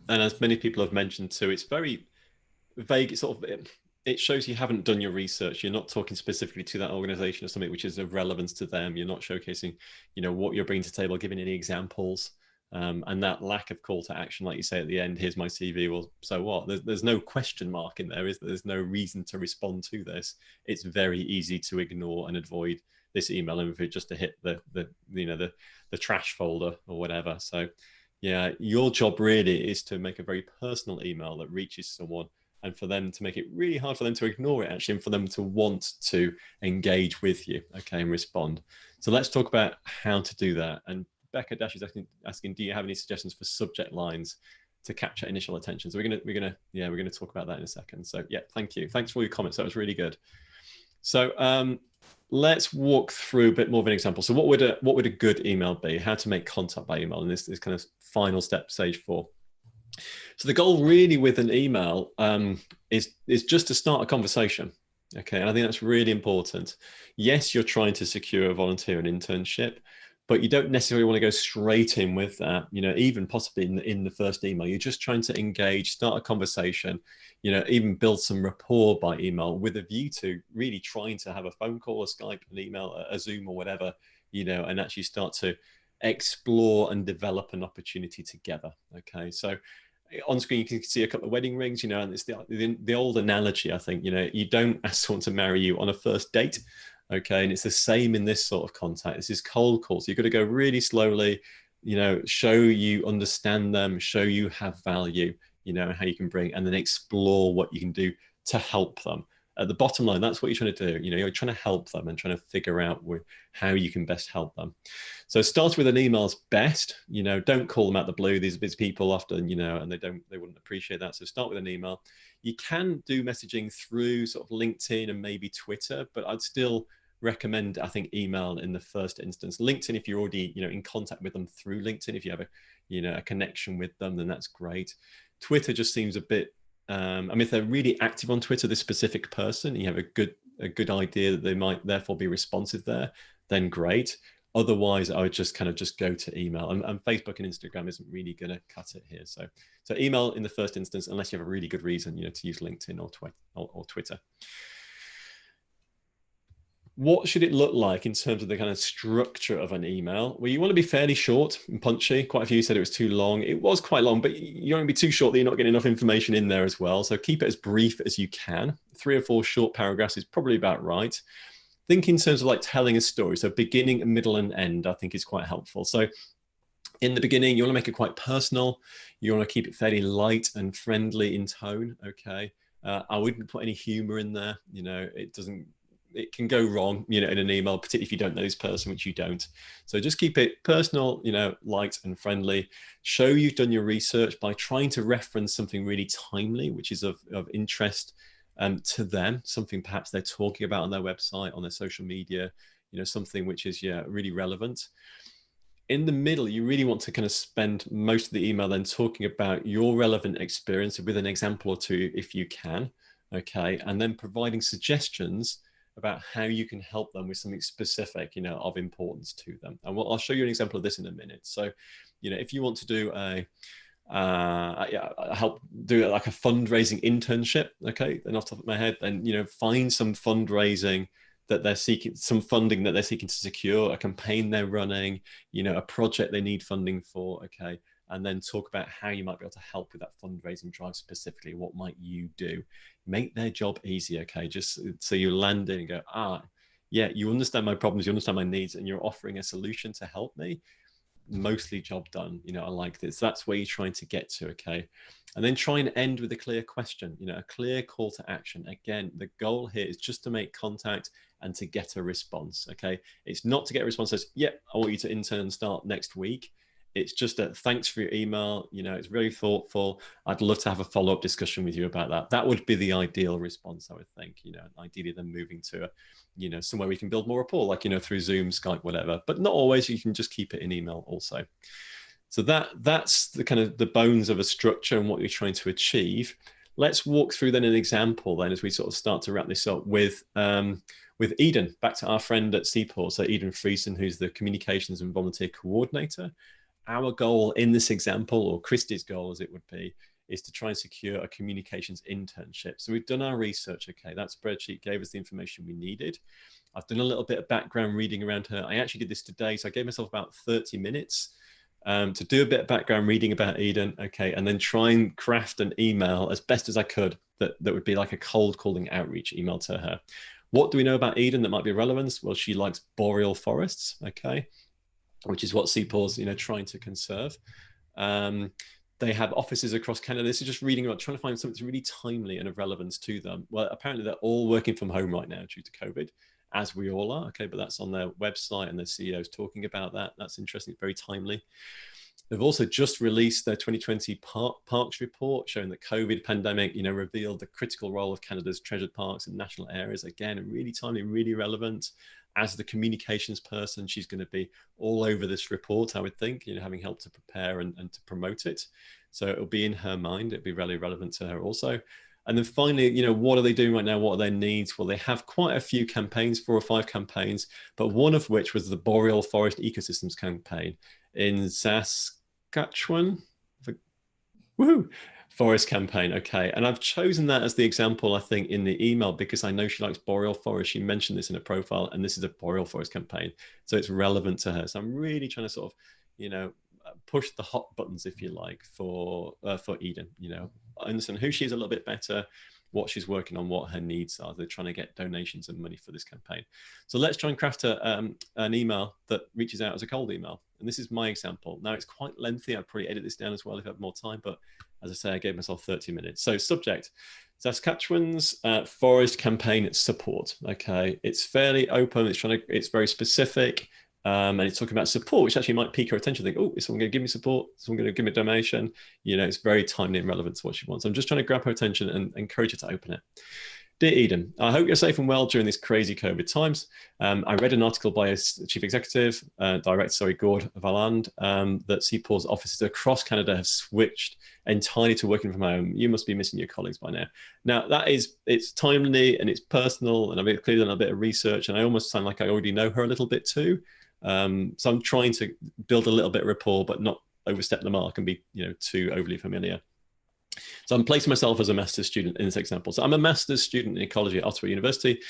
and as many people have mentioned too, it's very vague. It shows you haven't done your research. You're not talking specifically to that organization or something which is of relevance to them. You're not showcasing, what you're bringing to the table, giving any examples, and that lack of call to action, like you say at the end. Here's my CV. Well, so what? There's no question mark in there, is there? There's no reason to respond to this. It's very easy to ignore and avoid this email and just to hit the trash folder or whatever. So yeah, your job really is to make a very personal email that reaches someone, and for them to make it really hard for them to ignore it, actually, and for them to want to engage with you, okay, and respond. So let's talk about how to do that. And Becca Dash is asking, do you have any suggestions for subject lines to capture initial attention? So we're gonna talk about that in a second. So yeah, thank you. Thanks for all your comments. That was really good. So let's walk through a bit more of an example. So what would a good email be? How to make contact by email in this kind of final step, stage 4. So the goal really with an email is just to start a conversation. Okay, and I think that's really important. Yes, you're trying to secure a volunteer and internship, but you don't necessarily want to go straight in with that, even possibly in the first email. You're just trying to engage, start a conversation, even build some rapport by email with a view to really trying to have a phone call, a Skype, an email, a Zoom or whatever, and actually start to explore and develop an opportunity together. Okay, so on screen you can see a couple of wedding rings, and it's the old analogy, I think, you don't ask someone to marry you on a first date. Okay, and it's the same in this sort of contact. This is cold calls. You've got to go really slowly, show you understand them, show you have value, how you can bring, and then explore what you can do to help them. At the bottom line, that's what you're trying to do. You're trying to help them and trying to figure out how you can best help them. So start with an email's best. Don't call them out the blue. These people often, and they wouldn't appreciate that. So start with an email. You can do messaging through sort of LinkedIn and maybe Twitter, but I'd still recommend, I think, email in the first instance. LinkedIn, if you're already, in contact with them through LinkedIn, if you have a connection with them, then that's great. Twitter just seems a bit, if they're really active on Twitter, this specific person, you have a good idea that they might therefore be responsive there, then great. Otherwise, I would just go to email, and Facebook and Instagram isn't really going to cut it here. So email in the first instance, unless you have a really good reason, to use LinkedIn or Twitter. What should it look like in terms of the kind of structure of an email? Well, you want to be fairly short and punchy. Quite a few said it was too long. It was quite long, but you don't want to be too short that you're not getting enough information in there as well. So keep it as brief as you can. 3 or 4 short paragraphs is probably about right. Think in terms of like telling a story. So beginning, middle, and end, I think is quite helpful. So in the beginning, you want to make it quite personal. You want to keep it fairly light and friendly in tone. Okay. I wouldn't put any humor in there. It can go wrong, in an email, particularly if you don't know this person, which you don't. So just keep it personal, light and friendly. Show you've done your research by trying to reference something really timely, which is of interest to them, something perhaps they're talking about on their website, on their social media, something which is really relevant. In the middle, you really want to kind of spend most of the email then talking about your relevant experience with an example or two, if you can. Okay, and then providing suggestions about how you can help them with something specific, of importance to them. And I'll show you an example of this in a minute. So, if you want to do help do like a fundraising internship, okay, then off the top of my head, then, find some fundraising that they're seeking, some funding that they're seeking to secure, a campaign they're running, a project they need funding for, okay, and then talk about how you might be able to help with that fundraising drive specifically. What might you do? Make their job easy, okay? Just so you land in and go, yeah, you understand my problems, you understand my needs, and you're offering a solution to help me. Mostly job done. I like this. That's where you're trying to get to, okay? And then try and end with a clear question, a clear call to action. Again, the goal here is just to make contact and to get a response, okay? It's not to get a response that says, yeah, I want you to intern and start next week. It's just a thanks for your email. It's very thoughtful. I'd love to have a follow-up discussion with you about that. That would be the ideal response, I would think, ideally then moving to somewhere we can build more rapport, like, through Zoom, Skype, whatever, but not always. You can just keep it in email also. So that's the kind of the bones of a structure and what you're trying to achieve. Let's walk through then an example then as we sort of start to wrap this up with Eden, back to our friend at Seaport. So Eden Friesen, who's the communications and volunteer coordinator. Our goal in this example, or Christy's goal as it would be, is to try and secure a communications internship. So we've done our research, okay, that spreadsheet gave us the information we needed. I've done a little bit of background reading around her. I actually did this today, so I gave myself about 30 minutes to do a bit of background reading about Eden, okay, and then try and craft an email as best as I could that would be like a cold calling outreach email to her. What do we know about Eden that might be relevant? Well, she likes boreal forests, okay, which is what Seaport's trying to conserve. They have offices across Canada. This is just reading about trying to find something that's really timely and of relevance to them. Well, apparently they're all working from home right now due to COVID, as we all are. Okay, but that's on their website and their CEO's talking about that. That's interesting, very timely. They've also just released their 2020 parks report, showing that COVID pandemic, revealed the critical role of Canada's treasured parks and national areas. Again, really timely, really relevant. As the communications person, she's going to be all over this report, I would think, having helped to prepare and to promote it. So it'll be in her mind. It'll be really relevant to her also. And then finally, what are they doing right now? What are their needs? Well, they have quite a few campaigns, 4 or 5 campaigns, but one of which was the Boreal Forest Ecosystems campaign in Saskatchewan. Woohoo! Forest campaign. Okay. And I've chosen that as the example, I think, in the email because I know she likes boreal forest. She mentioned this in her profile, and this is a boreal forest campaign. So it's relevant to her. So I'm really trying to sort of, push the hot buttons, if you like, for Eden. Understand who she is a little bit better, what she's working on, what her needs are. They're trying to get donations and money for this campaign. So let's try and craft an email that reaches out as a cold email. And this is my example. Now it's quite lengthy. I'd probably edit this down as well if I had more time, but as I say, I gave myself 30 minutes. So subject, Saskatchewan's forest campaign support. Okay, it's fairly open. It's very specific. And it's talking about support, which actually might pique her attention. Think, oh, is someone going to give me support? Is someone going to give me a donation? It's very timely and relevant to what she wants. I'm just trying to grab her attention and encourage her to open it. Dear Eden, I hope you're safe and well during these crazy COVID times. I read an article by a chief executive, director, Gord Valand, that CPAW's offices across Canada have switched entirely to working from home. You must be missing your colleagues by now. Now, it's timely and it's personal, and I've clearly done a bit of research, and I almost sound like I already know her a little bit too. So I'm trying to build a little bit of rapport, but not overstep the mark and be, too overly familiar. So I'm placing myself as a master's student in this example. So I'm a master's student in ecology at Ottawa University.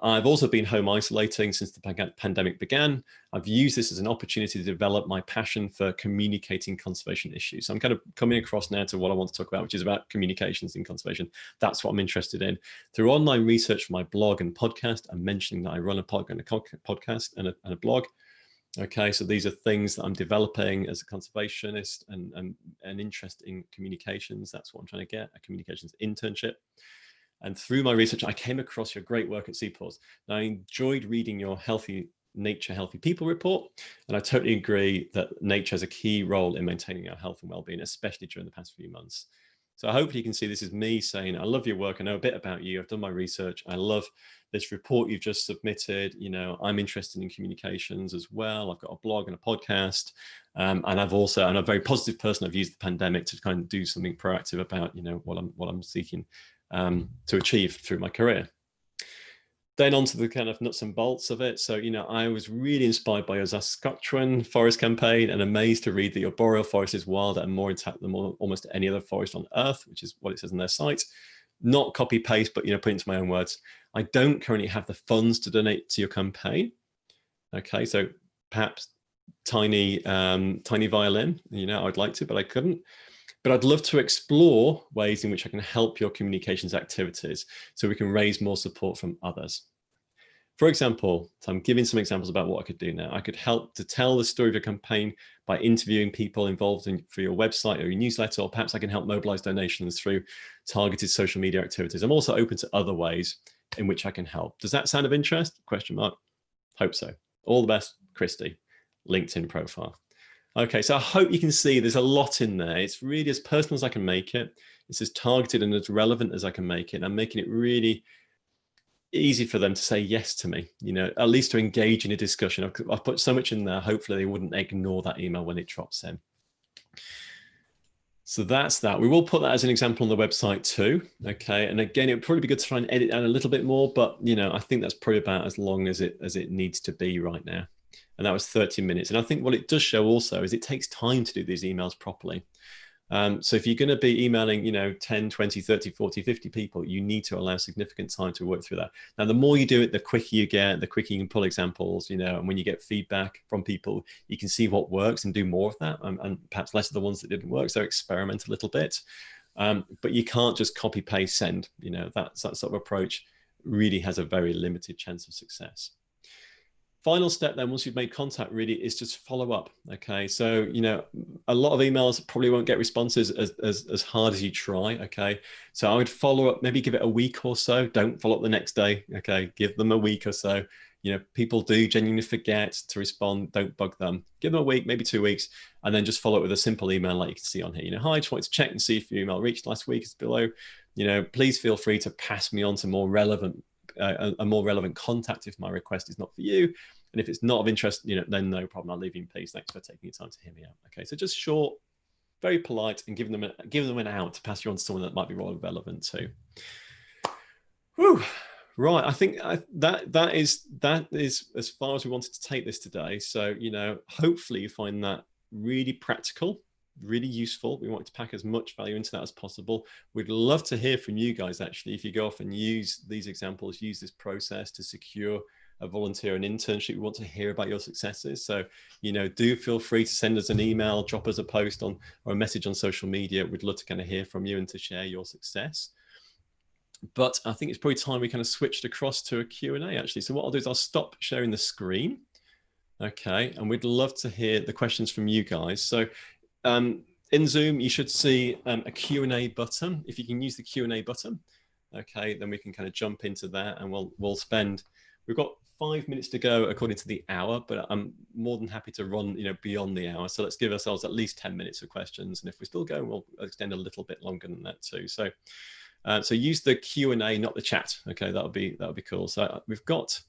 I've also been home isolating since the pandemic began. I've used this as an opportunity to develop my passion for communicating conservation issues. So I'm kind of coming across now to what I want to talk about, which is about communications in conservation. That's what I'm interested in. Through online research for my blog and podcast, I'm mentioning that I run a podcast and a blog. Okay, so these are things that I'm developing as a conservationist and an interest in communications. That's what I'm trying to get, a communications internship. And through my research, I came across your great work at CPAWS. Now, I enjoyed reading your Healthy Nature, Healthy People report. And I totally agree that nature has a key role in maintaining our health and well-being, especially during the past few months. So hopefully you can see this is me saying, I love your work. I know a bit about you. I've done my research. I love this report you've just submitted. I'm interested in communications as well. I've got a blog and a podcast. And I'm a very positive person. I've used the pandemic to kind of do something proactive about, what I'm seeking to achieve through my career. Then on to the kind of nuts and bolts of it. So, I was really inspired by your Saskatchewan forest campaign and amazed to read that your boreal forest is wilder and more intact than almost any other forest on Earth, which is what it says on their site. Not copy paste, but, put into my own words. I don't currently have the funds to donate to your campaign. Okay, so perhaps tiny violin, I'd like to, but I couldn't. But I'd love to explore ways in which I can help your communications activities so we can raise more support from others. For example, so I'm giving some examples about what I could do now. I could help to tell the story of your campaign by interviewing people involved for your website or your newsletter, or perhaps I can help mobilize donations through targeted social media activities. I'm also open to other ways in which I can help. Does that sound of interest? Question mark. Hope so. All the best, Christy. LinkedIn profile. Okay, so I hope you can see there's a lot in there. It's really as personal as I can make it. It's as targeted and as relevant as I can make it. And I'm making it really easy for them to say yes to me, at least to engage in a discussion. I've put so much in there. Hopefully they wouldn't ignore that email when it drops in. So that's that. We will put that as an example on the website too. Okay. And again, it would probably be good to try and edit down a little bit more, but I think that's probably about as long as it needs to be right now. And that was 30 minutes. And I think what it does show also is it takes time to do these emails properly. So if you're going to be emailing, 10, 20, 30, 40, 50 people, you need to allow significant time to work through that. Now, the more you do it, the quicker you get, the quicker you can pull examples, and when you get feedback from people, you can see what works and do more of that, and perhaps less of the ones that didn't work. So experiment a little bit. But you can't just copy, paste, send. That sort of approach really has a very limited chance of success. Final step then, once you've made contact, really is just follow up. Okay, so a lot of emails probably won't get responses as hard as you try. Okay, so I would follow up, maybe give it a week or so. Don't follow up the next day. Okay, give them a week or so. People do genuinely forget to respond. Don't bug them. Give them a week, maybe 2 weeks, and then just follow up with a simple email like you can see on here. Hi, just wanted to check and see if your email reached last week. It's below. Please feel free to pass me on to a more relevant contact if my request is not for you. And if it's not of interest, then no problem. I'll leave you in peace. Thanks for taking your time to hear me out. Okay, so just short, very polite and give them an out to pass you on to someone that might be relevant too. Whew. Right, I think that is as far as we wanted to take this today. So, you know, hopefully you find that really practical, really useful. We want to pack as much value into that as possible. We'd love to hear from you guys, actually, if you go off and use these examples, use this process to secure a volunteer and internship. We want to hear about your successes. So, you know, do feel free to send us an email, drop us a post on or a message on social media. We'd love to kind of hear from you and to share your success. But I think it's probably time we kind of switched across to a Q&A, actually. So what I'll do is I'll stop sharing the screen. Okay, and we'd love to hear the questions from you guys. So in Zoom, you should see a Q&A button. If you can use the Q&A button, okay, then we can kind of jump into that, and we've got 5 minutes to go according to the hour, but I'm more than happy to run, you know, beyond the hour. So let's give ourselves at least 10 minutes of questions. And if we're still going, we'll extend a little bit longer than that too. So so use the Q&A, not the chat. Okay, that would be cool. So we've got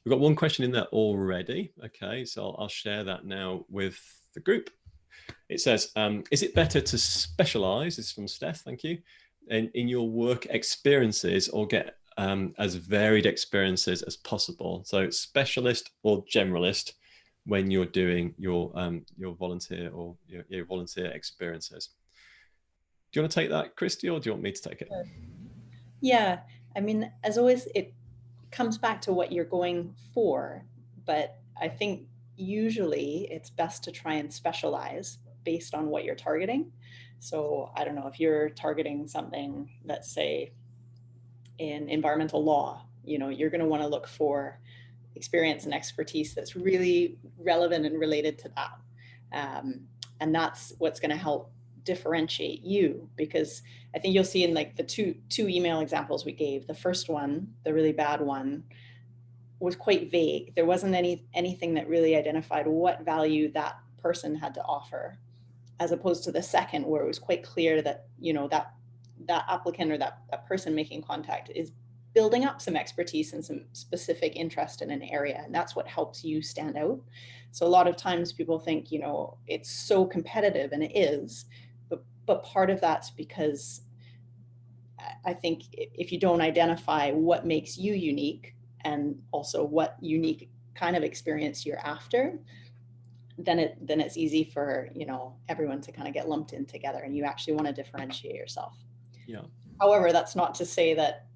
one question in there already. Okay, so I'll share that now with the group. It says, is it better to specialize, this is from Steph, thank you, in your work experiences, or get as varied experiences as possible? So specialist or generalist when you're doing your volunteer or your volunteer experiences. Do you want to take that, Christy, or do you want me to take it? Yeah, I mean, as always, it comes back to what you're going for, but I think usually it's best to try and specialize based on what you're targeting. So I don't know, if you're targeting something, let's say in environmental law, you know, you're going to want to look for experience and expertise that's really relevant and related to that. And that's what's going to help differentiate you, because I think you'll see in like the two email examples we gave, the first one, the really bad one, was quite vague. There wasn't anything that really identified what value that person had to offer, as opposed to the second, where it was quite clear that, you know, that applicant or that person making contact is building up some expertise and some specific interest in an area, and that's what helps you stand out. So a lot of times people think, you know, it's so competitive, and it is, but part of that's because I think if you don't identify what makes you unique, and also what unique kind of experience you're after, then it's easy for, you know, everyone to kind of get lumped in together, and you actually want to differentiate yourself. Yeah. However, that's not to say that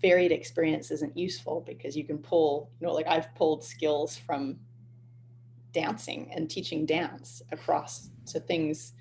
varied experience isn't useful, because you can pull, you know, like I've pulled skills from dancing and teaching dance across to things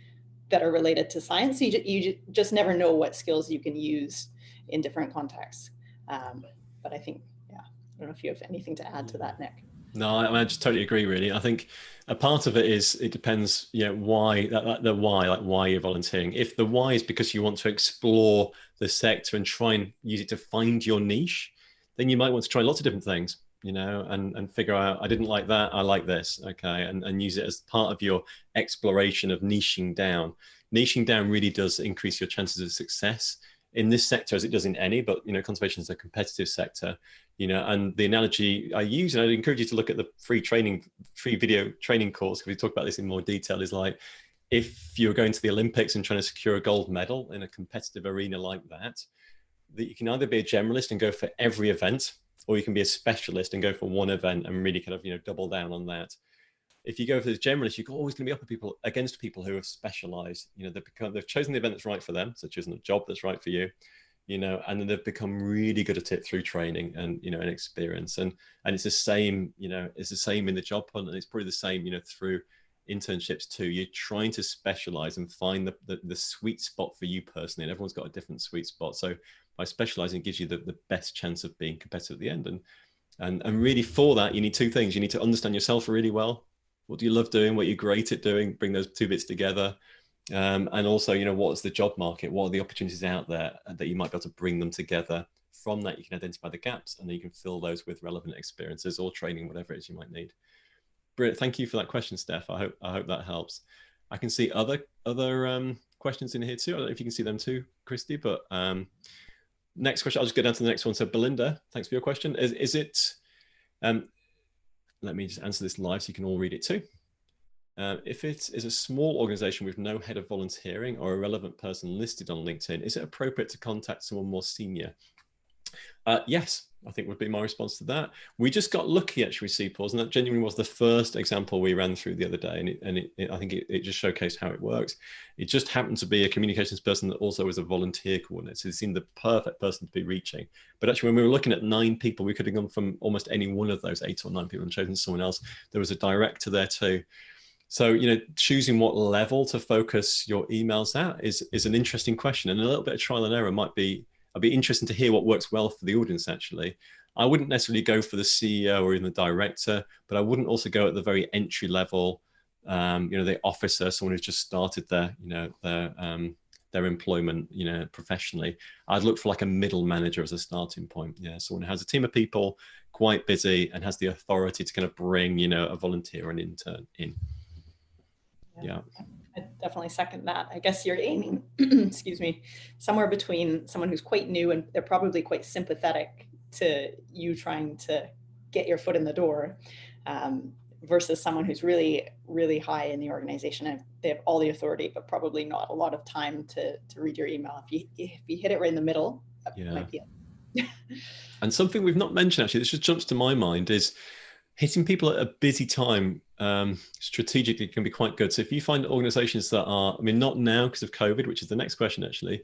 that are related to science. You just never know what skills you can use in different contexts. But I think, yeah, I don't know if you have anything to add to that, Nick. No, I just totally agree, really. I think a part of it is, it depends, you know, why, the why, like why you're volunteering. If the why is because you want to explore the sector and try and use it to find your niche, then you might want to try lots of different things, you know, and figure out, I didn't like that, I like this, okay, and use it as part of your exploration of niching down. Niching down really does increase your chances of success in this sector, as it does in any, but, you know, conservation is a competitive sector, you know, and the analogy I use, and I'd encourage you to look at the free video training course, because we talk about this in more detail, is like, if you're going to the Olympics and trying to secure a gold medal in a competitive arena like that you can either be a generalist and go for every event, or you can be a specialist and go for one event and really kind of, you know, double down on that. If you go for the generalist, you're always going to be up against people who have specialized. You know, they've chosen the event that's right for them, so choosing a job that's right for you, you know, and then they've become really good at it through training and, you know, and experience. And it's the same, you know, it's the same in the job hunt, and it's probably the same, you know, through internships too. You're trying to specialize and find the sweet spot for you personally, and everyone's got a different sweet spot. So by specializing, it gives you the best chance of being competitive at the end. And really, for that, you need two things. You need to understand yourself really well. What do you love doing? What you're great at doing? Bring those two bits together. And also, you know, what's the job market? What are the opportunities out there that you might be able to bring them together? From that, you can identify the gaps, and then you can fill those with relevant experiences or training, whatever it is you might need. Brilliant. Thank you for that question, Steph. I hope that helps. I can see other questions in here too. I don't know if you can see them too, Christy, but next question, I'll just go down to the next one. So Belinda, thanks for your question. Is it, let me just answer this live so you can all read it too. If it is a small organization with no head of volunteering or a relevant person listed on LinkedIn, is it appropriate to contact someone more senior? Yes, I think would be my response to that. We just got lucky actually with CPAWS, and that genuinely was the first example we ran through the other day. And I think it just showcased how it works. It just happened to be a communications person that also was a volunteer coordinator. So it seemed the perfect person to be reaching. But actually, when we were looking at 9 people, we could have gone from almost any one of those 8 or 9 people and chosen someone else. There was a director there too. So, choosing what level to focus your emails at is an interesting question, and a little bit of trial and error might be. I'd be interested to hear what works well for the audience. Actually, I wouldn't necessarily go for the CEO or even the director, but I wouldn't also go at the very entry level. The officer, someone who's just started their employment, professionally. I'd look for like a middle manager as a starting point. Yeah, someone who has a team of people, quite busy, and has the authority to kind of bring, a volunteer or an intern in. Yeah. I definitely second that. I guess you're aiming, excuse me, somewhere between someone who's quite new and they're probably quite sympathetic to you trying to get your foot in the door, versus someone who's really, really high in the organization and they have all the authority, but probably not a lot of time to read your email. If you hit it right in the middle, that might be it. And something we've not mentioned, actually, this just jumps to my mind, is hitting people at a busy time strategically can be quite good. So if you find organizations that are, not now because of COVID, which is the next question actually,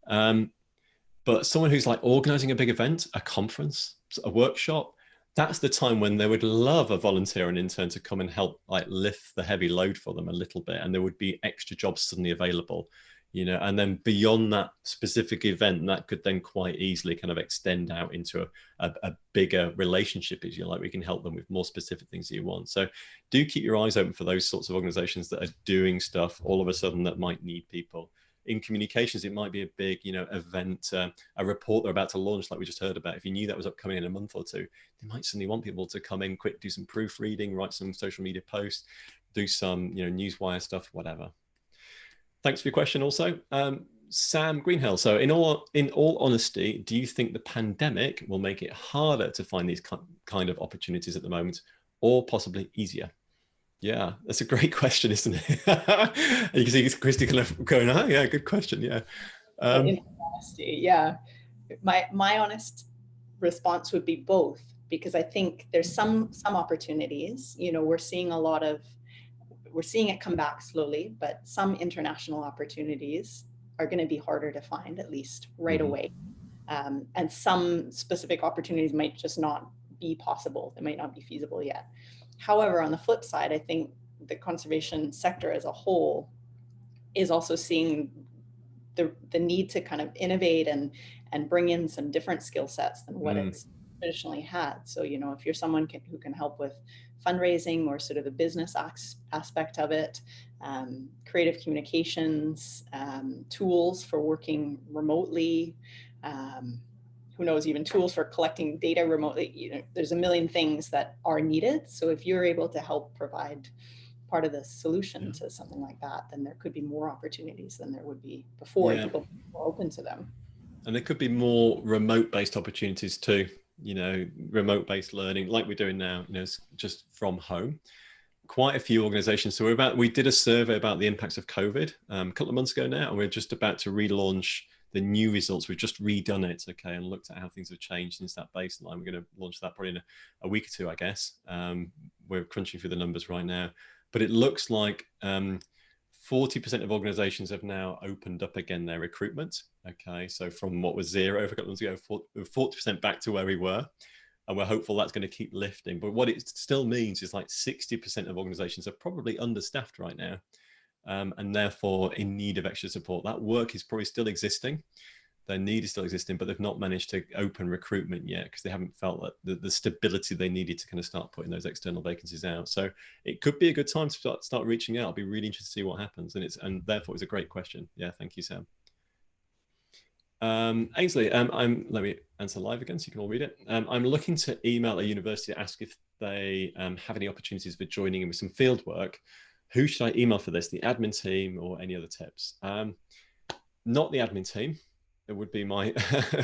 but someone who's like organizing a big event, a conference, a workshop, that's the time when they would love a volunteer and intern to come and help like lift the heavy load for them a little bit, and there would be extra jobs suddenly available. And then beyond that specific event, that could then quite easily kind of extend out into a bigger relationship, if you like. We can help them with more specific things that you want. So do keep your eyes open for those sorts of organizations that are doing stuff all of a sudden that might need people. In communications, it might be a big, event, a report they're about to launch, like we just heard about. If you knew that was upcoming in a month or two, they might suddenly want people to come in quick, do some proofreading, write some social media posts, do some, newswire stuff, whatever. Thanks for your question also. Sam Greenhill. So in all honesty, do you think the pandemic will make it harder to find these kind of opportunities at the moment, or possibly easier? Yeah, that's a great question, isn't it? You can see Christy kind of going, oh, yeah, good question. Yeah. In honesty, yeah. My honest response would be both, because I think there's some opportunities, we're seeing it come back slowly, but some international opportunities are going to be harder to find, at least right away. And some specific opportunities might just not be possible. They might not be feasible yet. However, on the flip side, I think the conservation sector as a whole is also seeing the need to kind of innovate and bring in some different skill sets than what it's traditionally had. So, if you're someone who can help with fundraising or sort of the business aspect of it, creative communications, tools for working remotely, who knows, even tools for collecting data remotely, there's a million things that are needed. So if you're able to help provide part of the solution to something like that, then there could be more opportunities than there would be before. People are open to them. And there could be more remote-based opportunities too, remote-based learning like we're doing now, just from home. Quite a few organizations. So we did a survey about the impacts of COVID a couple of months ago now, and we're just about to relaunch the new results. We've just redone it, okay, and looked at how things have changed since that baseline. We're going to launch that probably in a week or two, I guess. We're crunching through the numbers right now, but it looks like 40% of organizations have now opened up again their recruitment. Okay, so from what was 0 a couple of months ago, 40% back to where we were. And we're hopeful that's going to keep lifting. But what it still means is like 60% of organizations are probably understaffed right now, and therefore in need of extra support. That work is probably still existing. Their need is still existing, but they've not managed to open recruitment yet because they haven't felt that the stability they needed to kind of start putting those external vacancies out. So it could be a good time to start reaching out. I'll be really interested to see what happens. And therefore it's a great question. Yeah, thank you, Sam. Ainsley, let me answer live again so you can all read it. I'm looking to email a university to ask if they have any opportunities for joining in with some field work. Who should I email for this? The admin team or any other tips? Not the admin team. It would be my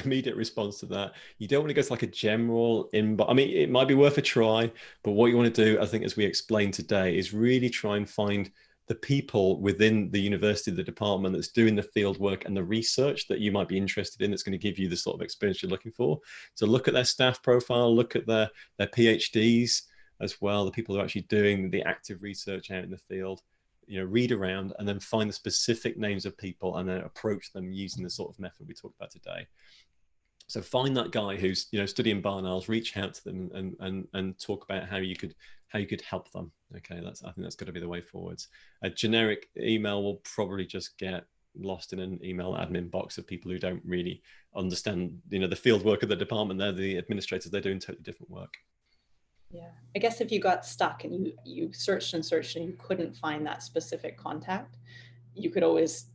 immediate response to that. You don't want to go to like a general inbox. I mean, it might be worth a try, but what you want to do, I think, as we explained today, is really try and find the people within the university, the department that's doing the field work and the research that you might be interested in, that's going to give you the sort of experience you're looking for. So look at their staff profile, look at their PhDs as well, the people who are actually doing the active research out in the field. Read around and then find the specific names of people and then approach them using the sort of method we talked about today. So find that guy who's studying barn owls, reach out to them and talk about how you could help them. Okay, I think that's got to be the way forwards. A generic email will probably just get lost in an email admin box of people who don't really understand the field work of the department. They're the administrators, they're doing totally different work. Yeah, I guess if you got stuck and you searched and searched and you couldn't find that specific contact, you could always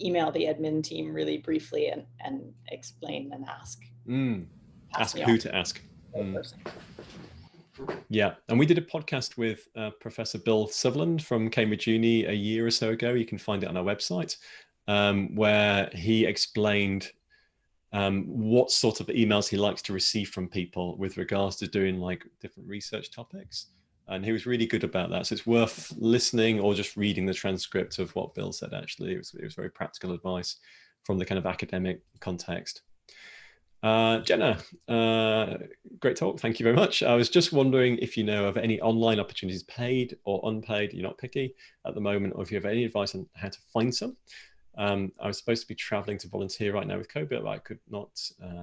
email the admin team really briefly and explain and ask. Ask who to ask. Yeah, and we did a podcast with Professor Bill Sutherland from Cambridge Uni a year or so ago. You can find it on our website, where he explained what sort of emails he likes to receive from people with regards to doing like different research topics. And he was really good about that. So it's worth listening or just reading the transcript of what Bill said, actually. It was very practical advice from the kind of academic context. Jenna, great talk. Thank you very much. I was just wondering if you know of any online opportunities, paid or unpaid, you're not picky at the moment, or if you have any advice on how to find some. I was supposed to be traveling to volunteer right now with COVID, but I could not.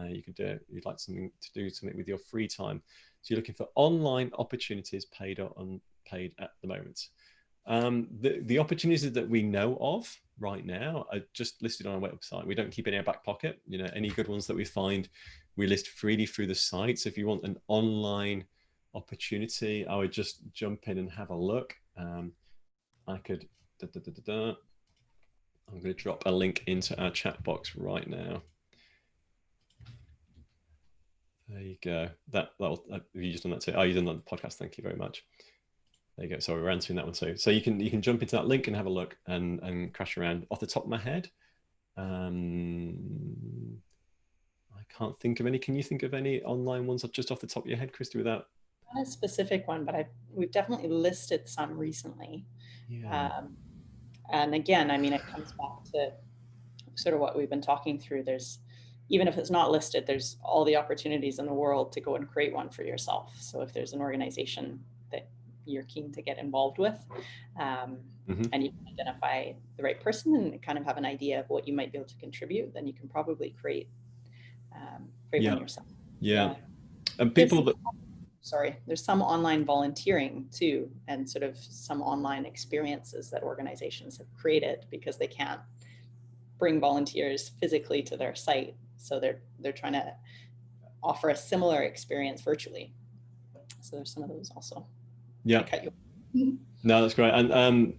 You'd like to do something with your free time. So you're looking for online opportunities, paid or unpaid at the moment. The opportunities that we know of right now are just listed on our website. We don't keep any in our back pocket. Any good ones that we find, we list freely through the site. So if you want an online opportunity, I would just jump in and have a look. I could. I'm going to drop a link into our chat box right now. There you go. That'll have you just done that too? Oh, you done that on the podcast. Thank you very much. There you go. So we're answering that one too. So you can jump into that link and have a look and crash around. Off the top of my head, I can't think of any. Can you think of any online ones just off the top of your head, Christy, without? Not a specific one, but we've definitely listed some recently. Yeah. And again, I mean, it comes back to sort of what we've been talking through. There's, even if it's not listed, there's all the opportunities in the world to go and create one for yourself. So if there's an organization that you're keen to get involved with, and you can identify the right person and kind of have an idea of what you might be able to contribute, then you can probably create one yourself. Yeah. And people that... There's some online volunteering too, and sort of some online experiences that organizations have created because they can't bring volunteers physically to their site. So they're trying to offer a similar experience virtually. So there's some of those also. Yeah. No, that's great. And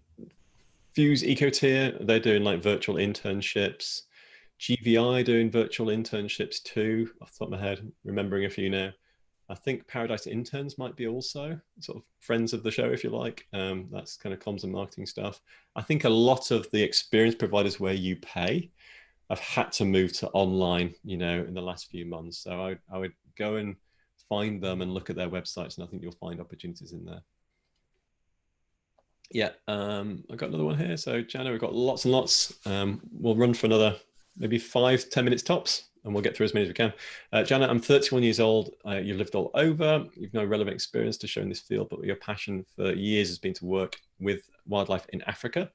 Fuse EcoTier, they're doing like virtual internships. GVI doing virtual internships too, off the top of my head, remembering a few now. I think Paradise Interns might be also sort of friends of the show, if you like. That's kind of comms and marketing stuff. I think a lot of the experience providers where you pay have had to move to online, in the last few months. So I would go and find them and look at their websites, and I think you'll find opportunities in there. Yeah, I've got another one here. So Jana, we've got lots and lots. We'll run for another maybe 5-10 minutes tops, and we'll get through as many as we can. Jana, I'm 31 years old. You've lived all over. You've no relevant experience to show in this field, but your passion for years has been to work with wildlife in Africa.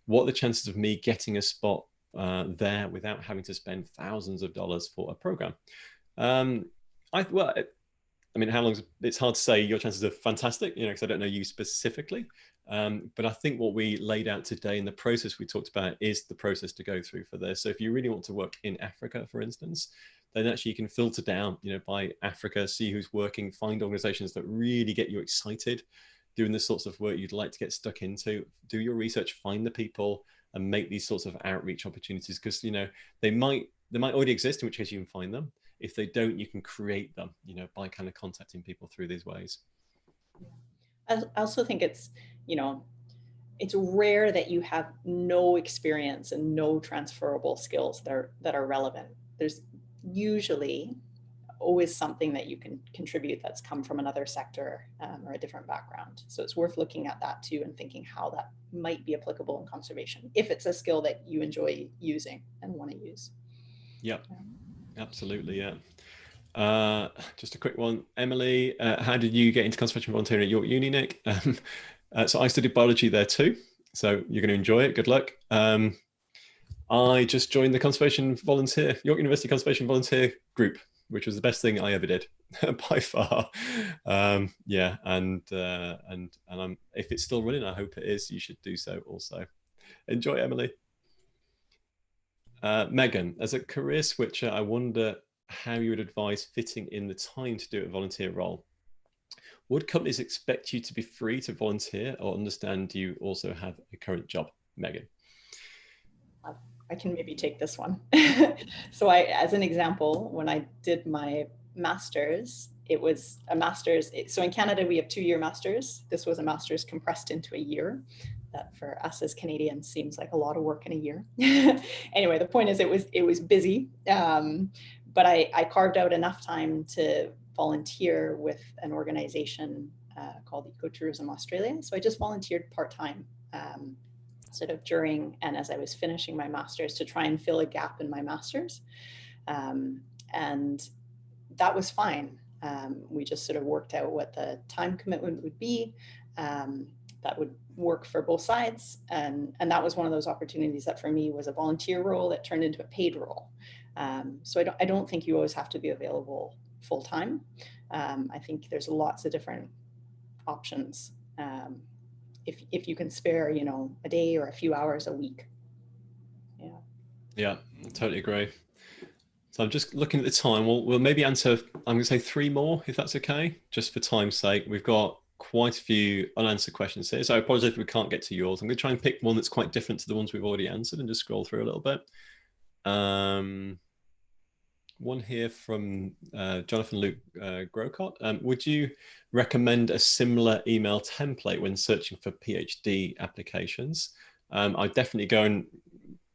What are the chances of me getting a spot there without having to spend thousands of dollars for a program? How long? It's hard to say. Your chances are fantastic, because I don't know you specifically. But I think what we laid out today in the process we talked about is the process to go through for this. So if you really want to work in Africa, for instance, then actually you can filter down, by Africa, see who's working, find organizations that really get you excited doing the sorts of work you'd like to get stuck into, do your research, find the people, and make these sorts of outreach opportunities, because, they might already exist, in which case you can find them. If they don't, you can create them, by kind of contacting people through these ways. I also think it's, it's rare that you have no experience and no transferable skills that are relevant. there's usually always something that you can contribute that's come from another sector or a different background. So it's worth looking at that too and thinking how that might be applicable in conservation, if it's a skill that you enjoy using and want to use. Yep, absolutely, yeah. Just a quick one. Emily, how did you get into conservation volunteering at York Uni, Nick? So I studied biology there too, so you're going to enjoy it. Good luck. I just joined the York University Conservation Volunteer group, which was the best thing I ever did by far. Yeah, and if it's still running, I hope it is. You should do so also. Enjoy, Emily. Megan, as a career switcher, I wonder how you would advise fitting in the time to do a volunteer role. Would companies expect you to be free to volunteer or understand you also have a current job? Megan. I can maybe take this one. So as an example, when I did my master's, it was a master's. So in Canada, we have 2-year masters. This was a master's compressed into a year. That for us as Canadians seems like a lot of work in a year. Anyway, the point is it was busy, but I carved out enough time to volunteer with an organization called Ecotourism Australia. So I just volunteered part-time sort of during and as I was finishing my master's to try and fill a gap in my master's. And that was fine. We just sort of worked out what the time commitment would be. That would work for both sides. And that was one of those opportunities that for me was a volunteer role that turned into a paid role. So I don't think you always have to be available full time. I think there's lots of different options. If you can spare, a day or a few hours a week. Yeah, I totally agree. So I'm just looking at the time. We'll maybe answer, I'm going to say 3 more, if that's okay, just for time's sake. We've got quite a few unanswered questions here, so I apologize if we can't get to yours. I'm going to try and pick one that's quite different to the ones we've already answered and just scroll through a little bit. One here from Jonathan Luke Grocott. Would you recommend a similar email template when searching for PhD applications? I'd definitely go and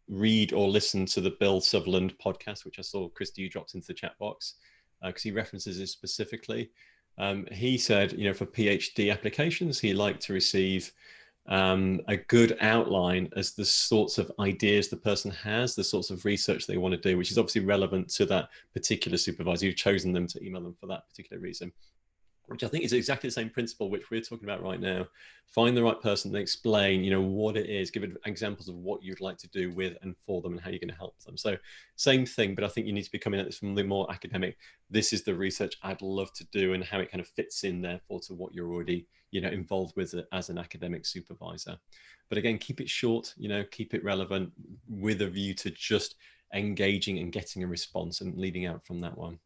read or listen to the Bill Sutherland podcast, which I saw Christy you dropped into the chat box, because he references it specifically. He said, for PhD applications, he liked to receive a good outline as the sorts of ideas the person has, the sorts of research they want to do, which is obviously relevant to that particular supervisor. You've chosen them to email them for that particular reason, which I think is exactly the same principle which we're talking about right now. Find the right person and explain, what it is, give examples of what you'd like to do with and for them and how you're going to help them. So same thing, but I think you need to be coming at this from the more academic. This is the research I'd love to do and how it kind of fits in therefore to what you're already, involved with it as an academic supervisor. But again, keep it short, keep it relevant with a view to just engaging and getting a response and leading out from that one.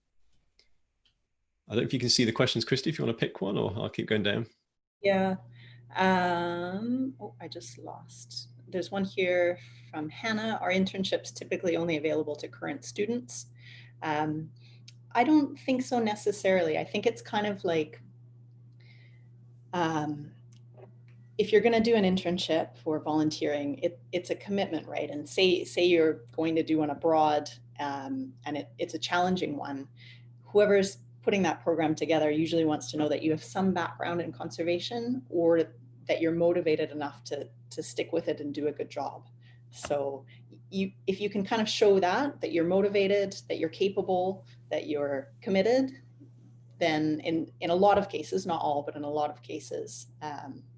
I don't know if you can see the questions, Christy, if you want to pick one, or I'll keep going down. Yeah. I just lost. There's one here from Hannah. Are internships typically only available to current students? I don't think so necessarily. I think it's kind of like, if you're going to do an internship or volunteering, it's a commitment, right? And say you're going to do one abroad, and it's a challenging one. Whoever's putting that program together usually wants to know that you have some background in conservation or that you're motivated enough to stick with it and do a good job. So if you can kind of show that you're motivated, that you're capable, that you're committed, then in a lot of cases, not all, but in a lot of cases,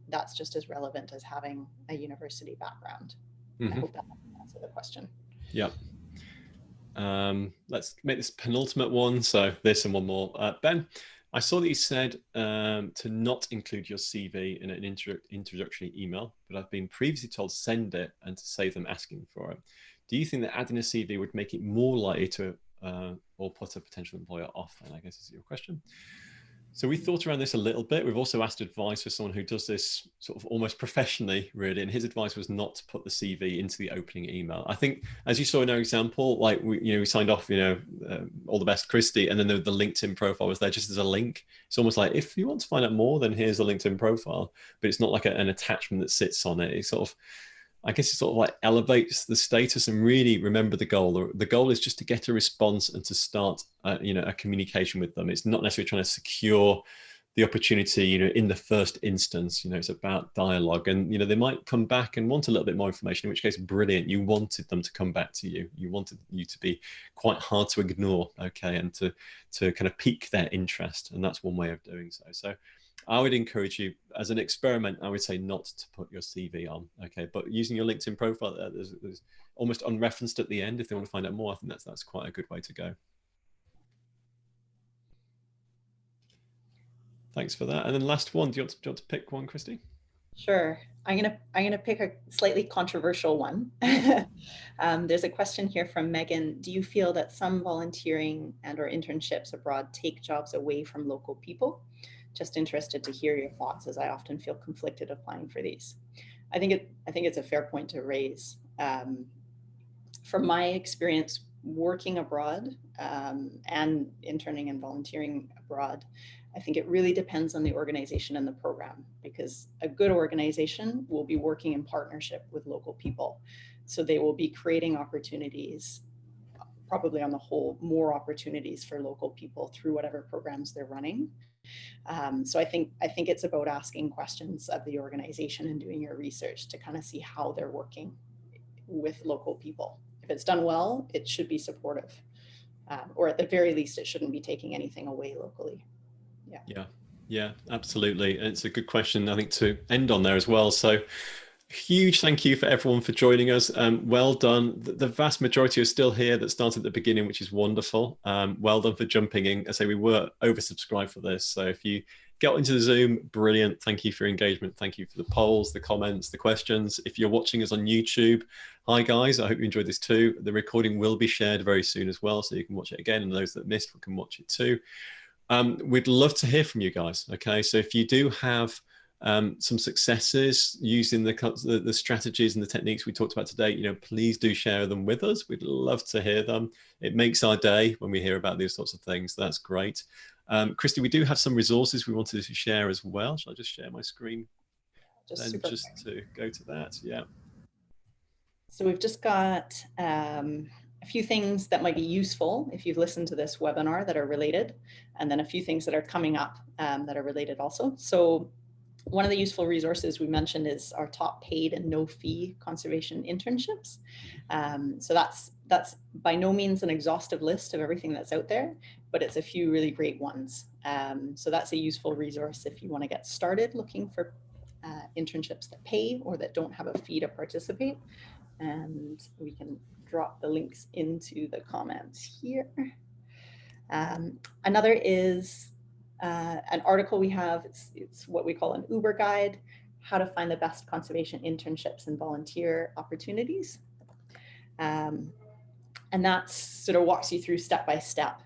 that's just as relevant as having a university background. Mm-hmm. I hope that answers the question. Yeah. Let's make this penultimate one. So this and one more. Ben, I saw that you said to not include your CV in an introductory email, but I've been previously told send it and to save them asking for it. Do you think that adding a CV would make it more likely to or put a potential employer off? And I guess is your question. So we thought around this a little bit. We've also asked advice for someone who does this sort of almost professionally, really. And his advice was not to put the CV into the opening email. I think, as you saw in our example, like we signed off, all the best, Christy, and then the LinkedIn profile was there just as a link. It's almost like if you want to find out more, then here's a LinkedIn profile, but it's not like an attachment that sits on it. It's sort of I guess it sort of like elevates the status, and really remember the goal. The goal is just to get a response and to start, a communication with them. It's not necessarily trying to secure the opportunity, in the first instance. It's about dialogue, and they might come back and want a little bit more information. In which case, brilliant. You wanted them to come back to you. You wanted you to be quite hard to ignore, okay, and to kind of pique their interest, and that's one way of doing so. So I would encourage you, as an experiment, I would say not to put your CV on, okay? But using your LinkedIn profile, there's almost unreferenced at the end. If they want to find out more, I think that's quite a good way to go. Thanks for that. And then last one, do you want to pick one, Christy? Sure. I'm gonna pick a slightly controversial one. There's a question here from Megan. Do you feel that some volunteering and/or internships abroad take jobs away from local people? Just interested to hear your thoughts, as I often feel conflicted applying for these. I think it's a fair point to raise. From my experience working abroad and interning and volunteering abroad, I think it really depends on the organization and the program, because a good organization will be working in partnership with local people. So they will be creating opportunities, probably on the whole, more opportunities for local people through whatever programs they're running. So I think it's about asking questions of the organization and doing your research to kind of see how they're working with local people. If it's done well, it should be supportive, or at the very least, it shouldn't be taking anything away locally. Yeah, absolutely. And it's a good question, I think, to end on there as well. So huge thank you for everyone for joining us. Well done. The vast majority are still here that started at the beginning, which is wonderful. Well done for jumping in. I say we were oversubscribed for this. So if you get into the Zoom, brilliant. Thank you for your engagement. Thank you for the polls, the comments, the questions. If you're watching us on YouTube, hi guys, I hope you enjoyed this too. The recording will be shared very soon as well, so you can watch it again, and those that missed can watch it too. We'd love to hear from you guys. Okay, so if you do have some successes using the strategies and the techniques we talked about today, please do share them with us. We'd love to hear them. It makes our day when we hear about these sorts of things. That's great. Christy, we do have some resources we wanted to share as well. Shall I just share my screen? Just to go to that, yeah. So we've just got a few things that might be useful if you've listened to this webinar that are related, and then a few things that are coming up that are related also. So one of the useful resources we mentioned is our top paid and no fee conservation internships. So that's by no means an exhaustive list of everything that's out there, but it's a few really great ones. So that's a useful resource if you want to get started looking for internships that pay or that don't have a fee to participate. And we can drop the links into the comments here. Another is an article we have. It's what we call an Uber guide, how to find the best conservation internships and volunteer opportunities. And that sort of walks you through step by step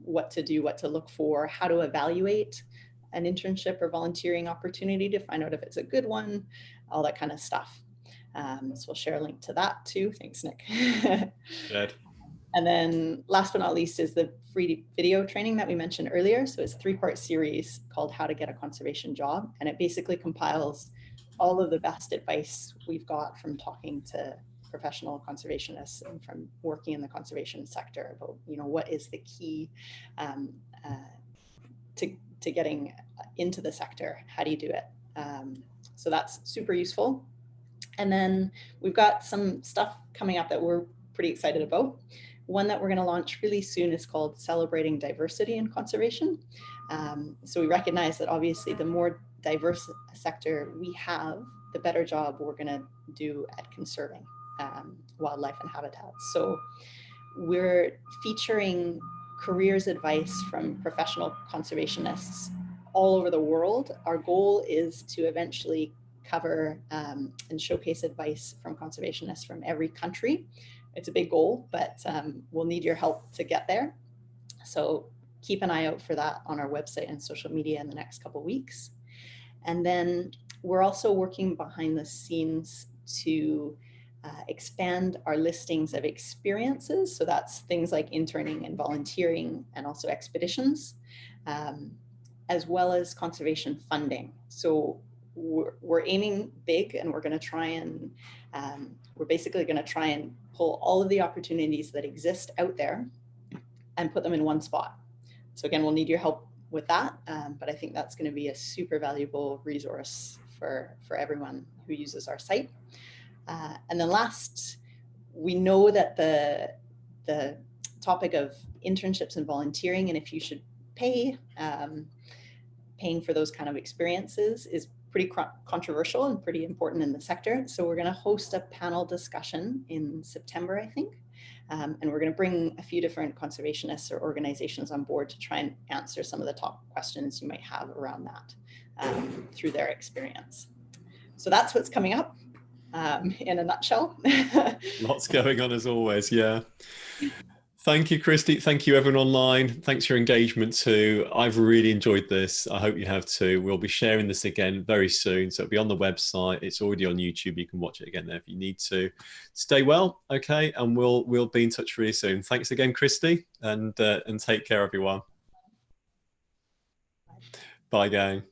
what to do, what to look for, how to evaluate an internship or volunteering opportunity to find out if it's a good one, all that kind of stuff. So we'll share a link to that too. Thanks, Nick. Good. And then last but not least is the free video training that we mentioned earlier. So it's a 3-part series called How to Get a Conservation Job. And it basically compiles all of the best advice we've got from talking to professional conservationists and from working in the conservation sector about, what is the key to getting into the sector? How do you do it? So that's super useful. And then we've got some stuff coming up that we're pretty excited about. One that we're going to launch really soon is called Celebrating Diversity in Conservation. So we recognize that obviously the more diverse sector we have, the better job we're going to do at conserving wildlife and habitats. So we're featuring careers advice from professional conservationists all over the world. Our goal is to eventually cover and showcase advice from conservationists from every country. It's a big goal, but we'll need your help to get there. So keep an eye out for that on our website and social media in the next couple of weeks. And then we're also working behind the scenes to expand our listings of experiences. So that's things like interning and volunteering and also expeditions, as well as conservation funding. So we're aiming big, and we're going to try and we're basically going to try and pull all of the opportunities that exist out there and put them in one spot. So again, we'll need your help with that, but I think that's going to be a super valuable resource for everyone who uses our site. And then last, we know that the topic of internships and volunteering, and if you should pay, paying for those kind of experiences is pretty controversial and pretty important in the sector. So we're going to host a panel discussion in September, I think. And we're going to bring a few different conservationists or organizations on board to try and answer some of the top questions you might have around that through their experience. So that's what's coming up in a nutshell. Lots going on as always, yeah. Thank you, Christy. Thank you, everyone online. Thanks for your engagement too. I've really enjoyed this. I hope you have too. We'll be sharing this again very soon. So it'll be on the website. It's already on YouTube. You can watch it again there if you need to. Stay well, okay? And we'll be in touch really soon. Thanks again, Christy, and take care, everyone. Bye, gang.